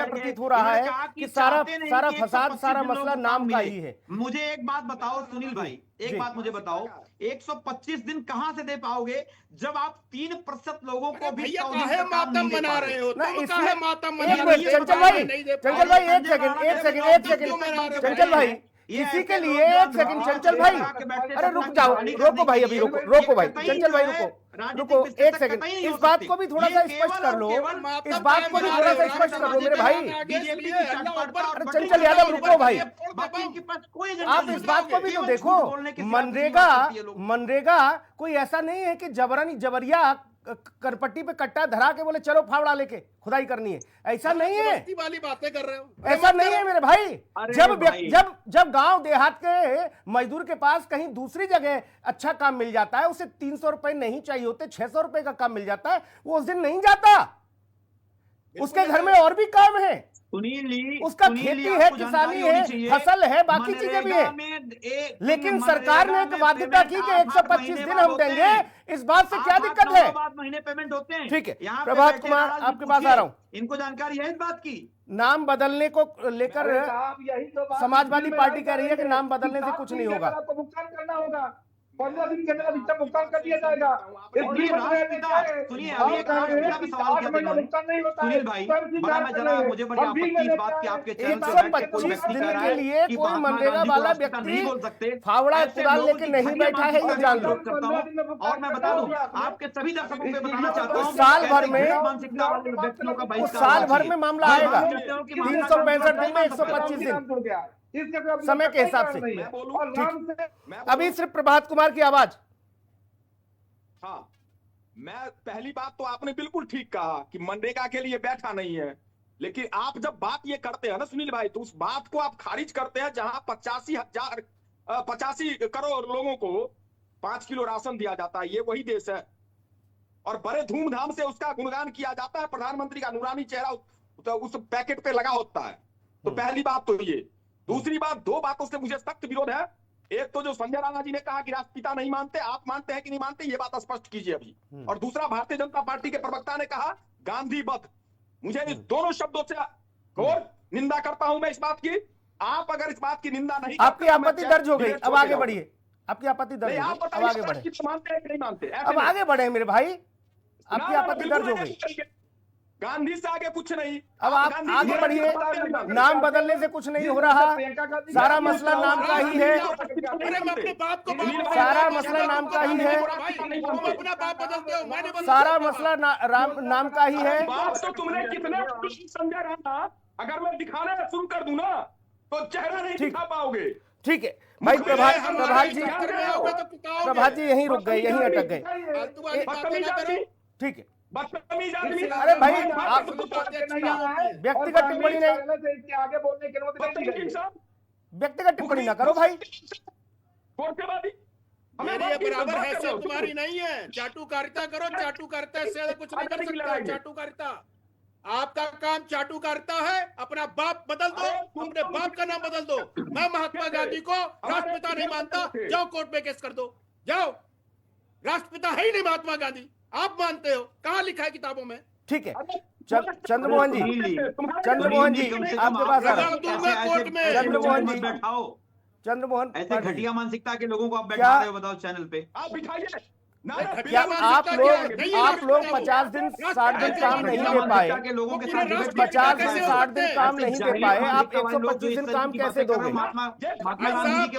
प्रतीत हो रहा है कि सारा फसाद, सारा मसला नाम का ही है। मुझे एक बात बताओ सुनील भाई, एक बात मुझे बताओ, 125 दिन कहां से दे पाओगे जब आप 3% लोगों को भी मातम बना रहे हो? चंचल भाई एक सेकंड चंचल भाई, इसी के लिए एक सेकंड चंचल भाई, अरे रुक जाओ, रोको भाई, अभी रोको भाई, चंचल भाई रुको एक सेकंड, इस बात को भी थोड़ा सा स्पष्ट कर लो, इस बात को भी थोड़ा सा स्पष्ट कर लो मेरे भाई। अरे चंचल यादव रुको भाई, आप इस बात को भी तो देखो, मनरेगा कोई ऐसा नहीं है कि जबरिया करपट्टी पे कट्टा धरा के बोले चलो फावड़ा लेके खुदाई करनी है, ऐसा नहीं है। वाली बातें कर रहे हो, ऐसा नहीं है मेरे भाई। जब गांव देहात के मजदूर के पास कहीं दूसरी जगह अच्छा काम मिल जाता है, उसे 300 रुपए नहीं चाहिए होते, 600 रुपए का काम मिल जाता है, वो उस दिन नहीं जाता, उसके घर में और भी काम है, उसका खेती है, किसानी है, फसल है, बाकी चीजें भी है। लेकिन सरकार ने एक बाध्यता की कि 125 दिन हम देंगे, इस बात से क्या दिक्कत है? महीने पेमेंट होते हैं। ठीक है, प्रभात कुमार आपके पास आ रहा हूं। इनको जानकारी है इस बात की? नाम बदलने को लेकर समाजवादी पार्टी कह रही है कि नाम बदलने से कुछ नहीं होगा। आपको भुगतान करना होगा, 15 दिन के अंदर अधिकतम भुगतान कर दिया जाएगा। सुनिए अभी एक सवाल सुनील भाई, बड़ा मैं जरा मुझे बड़ी आपत्ति इस बात की आपके 125 दिन के लिए कोई मनरेगा वाला व्यक्ति फावड़ा कुदाल लेके नहीं बैठा है, ये जान लो। और मैं बता दूं आपके सभी दर्शकों को बताना चाहता हूं, साल भर में मामला आएगा, 365 दिन में 125 दिन समय के हिसाब से। ठीक, अभी सिर्फ प्रभात कुमार की आवाज। हाँ, मैं पहली बात तो आपने बिल्कुल ठीक कहा कि मनरेगा के लिए बैठा नहीं है, लेकिन आप जब बात ये करते हैं ना सुनील भाई, तो उस बात को आप खारिज करते हैं जहां 85 करोड़ लोगों को 5 किलो राशन दिया जाता है। ये वही देश है और बड़े धूमधाम से उसका गुणगान किया जाता है। प्रधानमंत्री का नूरानी चेहरा उस पैकेट पे लगा होता है। तो पहली बात तो ये। दूसरी बात, दो बातों से मुझे सख्त विरोध है। एक तो जो संजय राणा जी ने कहा कि राष्ट्रपिता नहीं मानते, आप मानते हैं कि नहीं मानते, ये बात स्पष्ट कीजिए अभी। और दूसरा, भारतीय जनता पार्टी के प्रवक्ता ने कहा गांधी वध। मुझे इस दोनों शब्दों से और निंदा करता हूं मैं इस बात की। आप अगर इस बात की निंदा नहीं, आपकी आपत्ति दर्ज हो गई, अब आगे बढ़िए। आपकी आपत्ति दर्ज हो गई, अब आगे बढ़े। मानते हैं कि नहीं मानते? अब आगे बढ़े मेरे भाई, आपकी आपत्ति दर्ज हो गई। गांधी से आगे कुछ नहीं। अब आप आगे बढ़िए। नाम बदलने से कुछ नहीं हो रहा, सारा मसला नाम का ही है, सारा मसला नाम का ही है, सारा मसला नाम का ही है। बात तो तुमने कितने संजय राणा, अगर मैं दिखाने शुरू कर दूं ना तो चेहरा नहीं दिखा पाओगे। ठीक है भाई, प्रभात जी यहीं रुक गए, यहीं अटक गए। ठीक है, बदतमीज आदमी। अरे भाई आप व्यक्तिगत टिप्पणी नहीं, आगे बोलने की अनुमति नहीं दी गई। व्यक्तिगत टिप्पणी ना करो भाई। मेरी ये बराबर हैसियत तुम्हारी नहीं है। चाटुकारिता करो, चाटुकारिता से कुछ नहीं कर सकता। चाटुकारिता आपका काम चाटुकारिता है। अपना बाप बदल दो, अपने बाप का नाम बदल दो। मैं महात्मा गांधी को राष्ट्रपिता नहीं मानता, जाओ कोर्ट में केस कर दो, जाओ। राष्ट्रपिता है ही नहीं महात्मा गांधी, आप मानते हो? कहाँ लिखा है किताबों में? ठीक है, चंद्रमोहन जी, चंद्रमोहन जी आपके पास आ रहा है। चंद्रमोहन जी, चंद्रमोहन, ऐसे घटिया मानसिकता के लोगों को आप बैठा रहे हो, बताओ चैनल पे। आप बिठाइए। क्या आप लोग 50 दिन 60 दिन काम नहीं दे पाए? 50 दिन 60 दिन काम नहीं दे पाए, आप 125 दिन काम कैसे दोगे?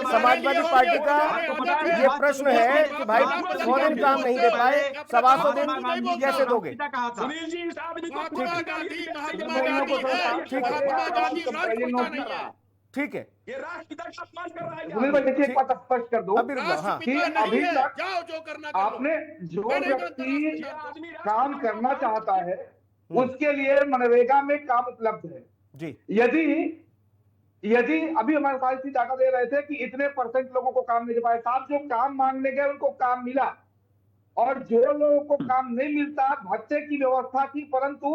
समाजवादी पार्टी का ये प्रश्न है कि भाई 100 दिन काम नहीं दे पाए, 125 दिन कैसे दोगे? सुनील जी, इस आदमी को ठीक है, ये राष्ट्रपिता का अपमान कर रहा है। सुनील भाई देखिए, एक बात स्पष्ट कर दो अभी रुक जाओ। हाँ, कि अभी तक जाओ जो करना आपने जो व्यक्ति काम करना चाहता है उसके लिए मनरेगा में काम उपलब्ध है जी। यदि अभी हमारे साथ ही डाटा दे रहे थे कि इतने % लोगों को काम नहीं दे पाए। साहब, जो काम मांगने गए उनको काम मिला, और जो लोगों को काम नहीं मिलता भत्ते की व्यवस्था की, परंतु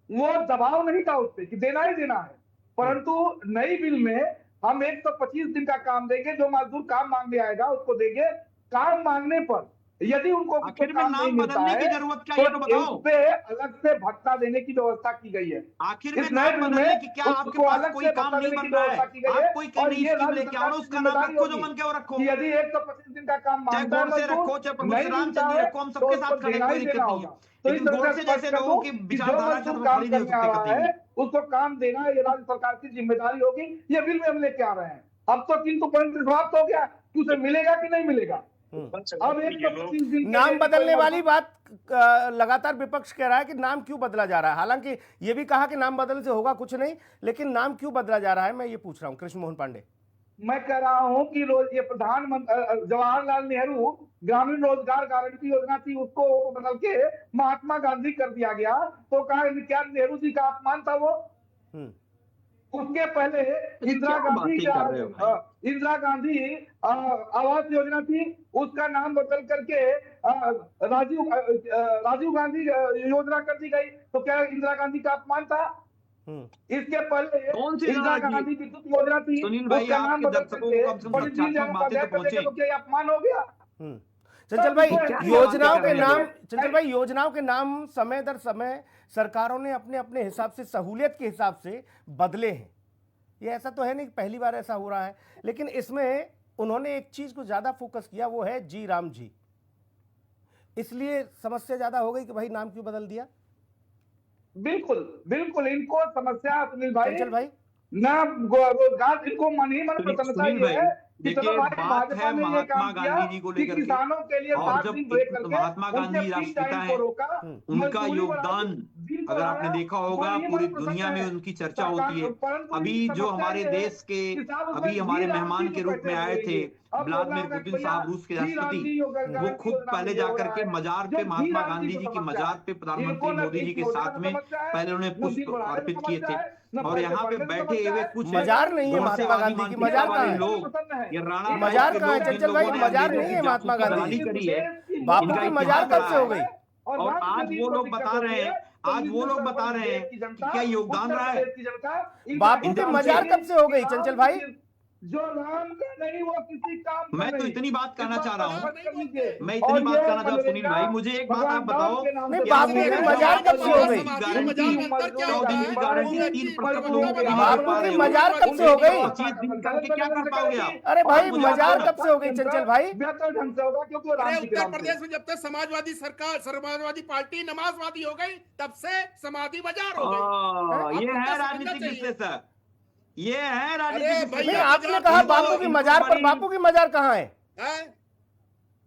वो दबाव नहीं था उस पर कि देना ही देना है। परंतु नई बिल में हम 125 दिन का काम देंगे। जो मजदूर काम मांगने आएगा उसको देंगे। काम मांगने पर यदि उनको आखिर में नाम बदलने की जरूरत क्या है, तो बताओ। इस पे अलग से भत्ता देने की व्यवस्था की गई है। आखिर में नाम बदलने की क्या आपके पास कोई काम नहीं बन रहा है? आप कोई नई स्कीम लेके आओ, उसका नाम रखो, जो मन के वो रखो। यदि 125 दिन का काम चाहे गौर से रखो, चाहे भगवान रामचंद्र जी रखो, हम सबके साथ खड़े, कोई दिक्कत नहीं है। लेकिन गौर से जैसे लोगों की विचारधारा से खड़ी नहीं हो सकती, उसको काम देना ये राज्य सरकार की जिम्मेदारी होगी। ये बिल में हम लेके आ रहे हैं। अब तो 3 पॉइंट समाप्त हो गया कि उसे मिलेगा कि नहीं मिलेगा। अब 125 दिन नाम बदलने वाली बात लगातार विपक्ष कह रहा है कि नाम क्यों बदला जा रहा है। हालांकि ये भी कहा कि नाम बदलने से होगा कुछ नहीं, लेकिन नाम क्यों बदला जा रहा है, मैं ये पूछ रहा हूँ। कृष्ण मोहन पांडे, मैं कह रहा हूं कि ये प्रधानमंत्री जवाहरलाल नेहरू ग्रामीण रोजगार गारंटी योजना थी, उसको बदल के महात्मा गांधी कर दिया गया। तो क्या नेहरू जी का अपमान था वो? उसके पहले इंदिरा गांधी आवास योजना थी, उसका नाम बदल करके राजीव गांधी योजना कर दी गई। तो क्या इंदिरा गांधी का अपमान था? इसके पहले इंदिरा गांधी विद्युत योजना थी, उसका नाम बदल करके तो क्या अपमान हो गया? चंचल भाई, योजनाओं के नाम समय दर समय सरकारों ने अपने अपने हिसाब से, सहूलियत के हिसाब से बदले हैं। ये ऐसा तो है नहीं पहली बार ऐसा हो रहा है, लेकिन इसमें उन्होंने एक चीज को ज्यादा फोकस किया, वो है जी राम जी। इसलिए समस्या ज्यादा हो गई कि भाई नाम क्यों बदल दिया। बिल्कुल बिल्कुल, इनको समस्या सुनील भाई, चंचल भाई, ना रोजगार, इनको मन ही मन प्रसन्नता ये है। देखिए, बात है महात्मा गांधी जी को लेकर किसानों के लिए और जब महात्मा गांधी राष्ट्रपिता है, उनका योगदान अगर आपने देखा होगा पूरी दुनिया में उनकी चर्चा होती है। अभी जो हमारे देश के अभी हमारे मेहमान के रूप में आए थे व्लादिमीर पुतिन साहब, रूस के राष्ट्रपति, वो खुद पहले जाकर के मजार पे महात्मा गांधी जी की मजार पे प्रधानमंत्री मोदी जी के साथ में पहले उन्होंने पुष्प अर्पित किए थे। और यहाँ पे बैठे हुए कुछ मजार नहीं है महात्मा गांधी की, मजार कहाँ है? लोग, ये राणा मजार कहाँ है चंचल भाई? मजार नहीं है महात्मा गांधी करी है। बापू की मजार कब से हो गई? और आज वो लोग बता रहे हैं कि क्या योगदान रहा है। बापू की मजार कब से हो गई चंचल भाई? जो राम का नहीं वो किसी काम का मैं तो नहीं। इतनी बात कहना चाह रहा हूँ, मैं और इतनी बात ये कहना चाहता हूँ सुनील भाई, मुझे एक बात आप बताओ, नहीं, बापू की मजार कब से हो गई? बापू की मजार कब से हो गई? 25 दिन करके क्या कर पाओगे आप? अरे भाई मजार कब से हो गई चंचल भाई? बेहतर ढंग से होगा क्योंकि वो राम अरे जी के उत्तर नाम से। प्रदेश में जब तक समाजवादी सरकार, समाजवादी पार्टी नमाजवादी हो गई, तब से समाधि बाजार हो गई। ये है राजनीतिक विश्लेषक, ये है अरे राजनीतिक भैया, नहीं, आपने कहा बापू की मजार पर, बापू की मजार कहाँ है? हैं?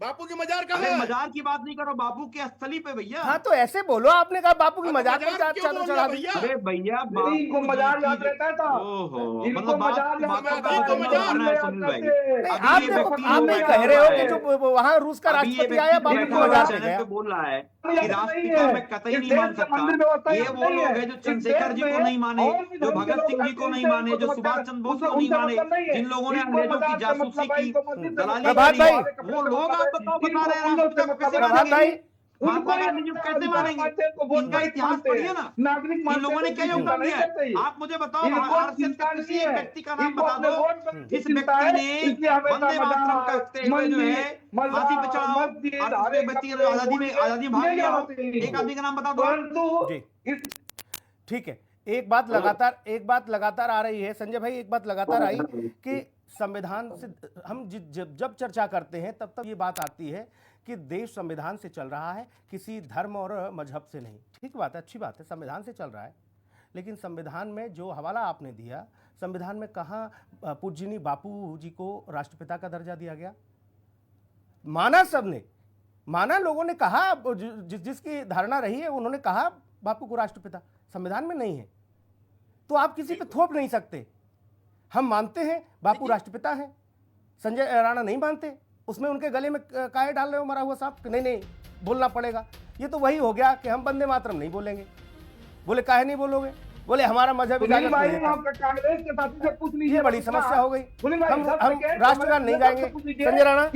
बापू की मजार कहाँ अरे है? मजार की बात नहीं करो, बापू के स्थली पे भैया। हाँ तो ऐसे बोलो, आपने कहा बापू की मजार मजार पर क्यों बोल चढ़ा रहे दी। भैया? अरे भैया इनको मजार याद रहता है था। ओहो, इनको मतलब बात मजार याद बातों रहता का है, मतलब मजार बनाना है सुनील भाई। नहीं, अभी ये आप व्यक्ति आप जो नहीं बैठा कह रहे हो हुआ कि है, जो वहाँ रूस का अभी ये राष्ट्रपति आया व्यक्ति बापू की बैठा हुआ मजार चैनल पे गया। पे बोल रहा है ये कि नहीं राष्ट्रपिता है। मैं कतई इस नहीं देश मान में सकता। मंदिर व्यवस्था ये ऐसी वो नहीं लोग है। हैं जो इस चंद्रशेखर जी देश को में नहीं माने, और भी जो धर्म के भगत सिंह लोग जी को हैं, नहीं उनसे माने, जो इनको सुभाष मतलब चंद्र बोस उनका को नहीं माने, मतलब नहीं है। जिन लोगों ने इनको अंग्रेजों की मजार से जासूसी मतलब है, की, इनको मस्जिद से दलाली प्रभात करी, भाई, वो लोग आप बताओ बता रहे हैं इनको राष्ट्रपिता को कैसे प्रभात मानेंगे? भाई, महात्मा गांधी जी को कैसे मानेंगे? इनका इतिहास पढ़िए ना, नागरिक इन लोगों ने क्या योगदान दिया है? आप मुझे बताओ, आरएसएस के किसी एक व्यक्ति का नाम बता दो जिस व्यक्ति ने वंदे मातरम कहते हुए जो है फांसी पे चढ़ा हो, आरएसएस व्यक्ति ने आजादी में भाग लिया हो, एक आदमी का नाम बता दो। जी ठीक है। एक बात लगातार आ रही है संजय भाई, एक बात लगातार आई कि संविधान से हम जब चर्चा करते हैं तब ये बात आती है कि देश संविधान से चल रहा है, किसी धर्म और मजहब से नहीं। ठीक बात है, अच्छी बात है, संविधान से चल रहा है, लेकिन संविधान में जो हवाला आपने दिया, संविधान में कहाँ पूज्यनीय बापू जी को राष्ट्रपिता का दर्जा दिया गया? माना सबने, माना लोगों ने कहा, जिसकी धारणा रही है उन्होंने कहा बापू को राष्ट्रपिता, संविधान में नहीं है तो आप किसी पे थोप नहीं सकते। हम मानते हैं बापू राष्ट्रपिता हैं, संजय राणा नहीं मानते, उसमें उनके गले में काहे डाल रहे हो मरा हुआ सांप? नहीं बोलना पड़ेगा। ये तो वही हो गया कि हम वंदे मातरम नहीं बोलेंगे। बोले काहे नहीं बोलोगे? बोले हमारा मजहब इजाजत नहीं देता। कांग्रेस के साथी से पूछ लीजिए, ये बड़ी समस्या हो गई। हम हम राष्ट्रगान नहीं गाएंगे संजय राणा,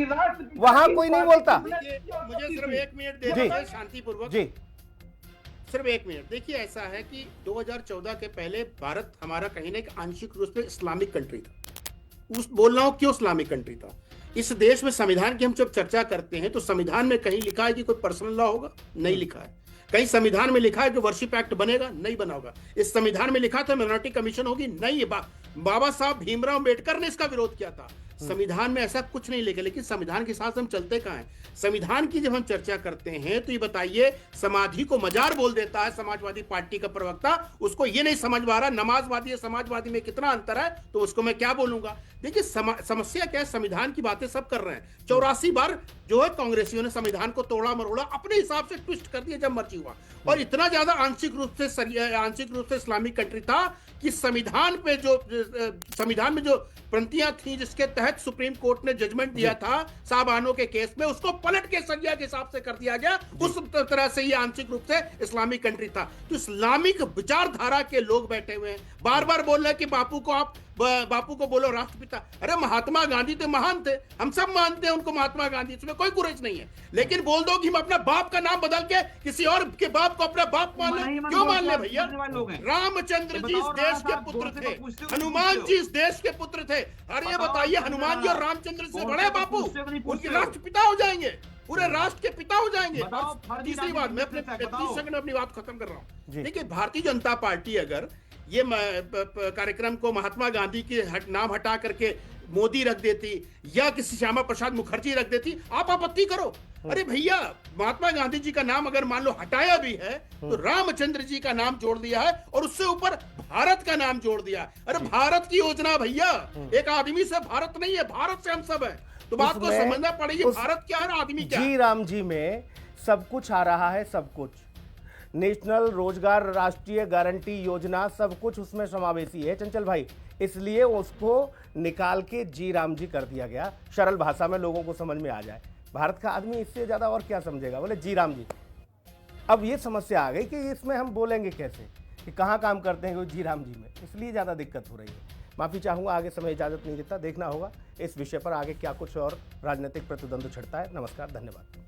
वहां कोई नहीं बोलता। मुझे सिर्फ 1 मिनट दे जी। दीजिए शांतिपूर्वक, जी सिर्फ 1 मिनट। देखिए ऐसा है कि 2014 के पहले भारत हमारा कहीं ना कहीं आंशिक रूप से इस्लामिक कंट्री था। बोल रहा हूं क्यों इस्लामिक कंट्री था। इस देश में संविधान की हम जब चर्चा करते हैं तो संविधान में कहीं लिखा है कि कोई पर्सनल लॉ होगा? नहीं लिखा है। कहीं संविधान में लिखा है जो वर्शिप एक्ट बनेगा? नहीं बना होगा। इस संविधान में लिखा था मिनोरिटी कमीशन होगी? नहीं। बाबा साहब भीमराव अम्बेडकर ने इसका विरोध किया था। संविधान में ऐसा कुछ नहीं लिखा, लेकिन संविधान के साथ हम चलते कहाँ हैं? संविधान की जब हम चर्चा करते हैं तो ये बताइए, समाधि को मजार बोल देता है समाजवादी पार्टी का प्रवक्ता, उसको ये नहीं समझ में आ रहा नमाजवादी और समाजवादी में कितना अंतर है, तो उसको मैं क्या बोलूंगा? देखिए समस्या क्या है, संविधान की बातें सब कर रहे हैं। 84 बार जो है कांग्रेसियों ने संविधान को तोड़ा मरोड़ा, अपने हिसाब से ट्विस्ट कर दिया जब मर्जी हुआ। और इतना ज्यादा आंशिक रूप से इस्लामिक कंट्री था कि संविधान में जो पंक्तियां थी जिसके तहत सुप्रीम कोर्ट ने जजमेंट दिया था साहबानों के केस में, उसको पलट के सरिया के हिसाब से कर दिया गया। उस तरह से ये आंशिक रूप से इस्लामिक कंट्री था। तो इस्लामिक विचारधारा के लोग बैठे हुए हैं, बार बार बोल रहे हैं कि बापू को बोलो राष्ट्रपिता। अरे महात्मा गांधी तो महान थे, हम सब मानते हैं उनको महात्मा गांधी, इसमें कोई गुरेज नहीं है। लेकिन बोल दो कि हम अपना बाप का नाम बदल के किसी और के बाप को अपना बाप मान ले, क्यों मान ले भैया? रामचंद्र जी इस देश के पुत्र थे, हनुमान जी इस देश के पुत्र थे। अरे ये बताइए, हनुमान जी और रामचंद्र से बड़े बापू उनके राष्ट्रपिता हो जाएंगे, पूरे राष्ट्र के पिता हो जाएंगे। तीसरी बात, मैं अपने 30 सेकंड में अपनी बात खत्म कर रहा हूँ। देखिए भारतीय जनता पार्टी अगर ये कार्यक्रम को महात्मा गांधी के नाम हटा करके मोदी रख देती या किसी श्यामा प्रसाद मुखर्जी रख देती, आप आपत्ति करो। अरे भैया, महात्मा गांधी जी का नाम अगर मान लो हटाया भी है तो रामचंद्र जी का नाम जोड़ दिया है और उससे ऊपर भारत का नाम जोड़ दिया। अरे भारत की योजना भैया, एक आदमी से भारत नहीं है, भारत से हम सब है। तो बात को समझना पड़ेगी, भारत क्या है, आदमी क्या है। जी राम जी में सब कुछ आ रहा है, सब कुछ। नेशनल रोजगार राष्ट्रीय गारंटी योजना सब कुछ उसमें समावेशी है चंचल भाई, इसलिए उसको निकाल के जी राम जी कर दिया गया, सरल भाषा में लोगों को समझ में आ जाए। भारत का आदमी इससे ज़्यादा और क्या समझेगा, बोले जी राम जी। अब ये समस्या आ गई कि इसमें हम बोलेंगे कैसे कि कहाँ काम करते हैं जी राम जी में, इसलिए ज़्यादा दिक्कत हो रही है। माफ़ी चाहूँगा, आगे समय इजाज़त नहीं देता, देखना होगा इस विषय पर आगे क्या कुछ और राजनीतिक प्रतिद्वंद छिड़ता है। नमस्कार, धन्यवाद।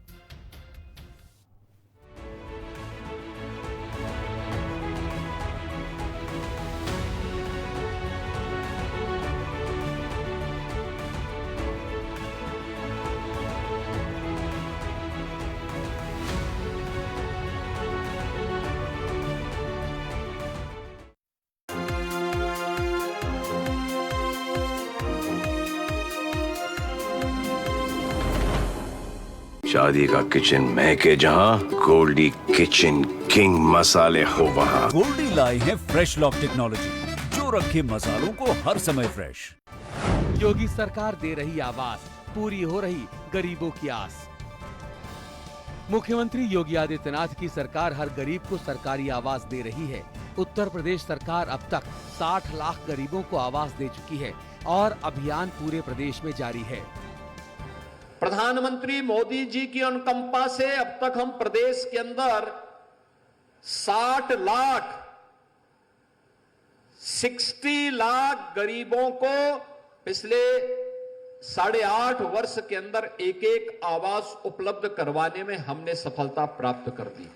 शादी का किचन महके जहां, गोल्डी किचन किंग मसाले हो वहां। गोल्डी लाए हैं फ्रेश लॉक टेक्नोलॉजी, जो रखे मसालों को हर समय फ्रेश। योगी सरकार दे रही आवाज, पूरी हो रही गरीबों की आस। मुख्यमंत्री योगी आदित्यनाथ की सरकार हर गरीब को सरकारी आवास दे रही है। उत्तर प्रदेश सरकार अब तक 60 लाख गरीबों को आवास दे चुकी है और अभियान पूरे प्रदेश में जारी है। प्रधानमंत्री मोदी जी की अनुकंपा से अब तक हम प्रदेश के अंदर 60 लाख गरीबों को पिछले 8.5 वर्ष के अंदर एक आवास उपलब्ध करवाने में हमने सफलता प्राप्त कर दी।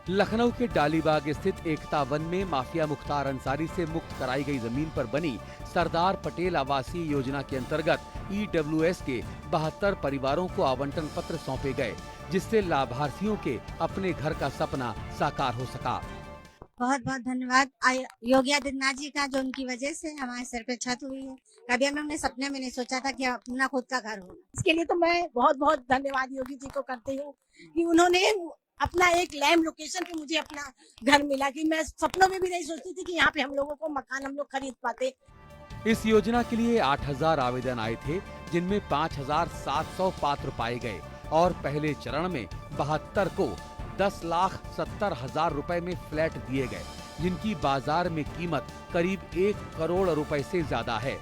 लखनऊ के डालीबाग स्थित एकता वन में माफिया मुख्तार अंसारी से मुक्त कराई गई जमीन पर बनी सरदार पटेल आवासीय योजना के अंतर्गत EWS के 72 परिवारों को आवंटन पत्र सौंपे गए, जिससे लाभार्थियों के अपने घर का सपना साकार हो सका। बहुत बहुत धन्यवाद योगी आदित्यनाथ जी का, जो उनकी वजह से हमारे सर पे छत हुई है। कभी हमने सपने में नहीं सोचा था कि अपना खुद का घर होगा। इसके लिए तो मैं बहुत बहुत धन्यवाद योगी जी को करती हूँ कि उन्होंने अपना एक लैम लोकेशन पे मुझे अपना घर मिला, कि मैं सपनों में भी नहीं सोचती थी कि यहाँ पे हम लोगों को मकान हम लोग खरीद पाते। इस योजना के लिए 8,000 आवेदन आए थे, जिनमें 5,700 पात्र पाए गए और पहले चरण में 72 को 10,70,000 रुपए में फ्लैट दिए गए, जिनकी बाजार में कीमत करीब 1 करोड़ रुपए से ज्यादा है।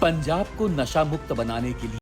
पंजाब को नशा मुक्त बनाने के लिए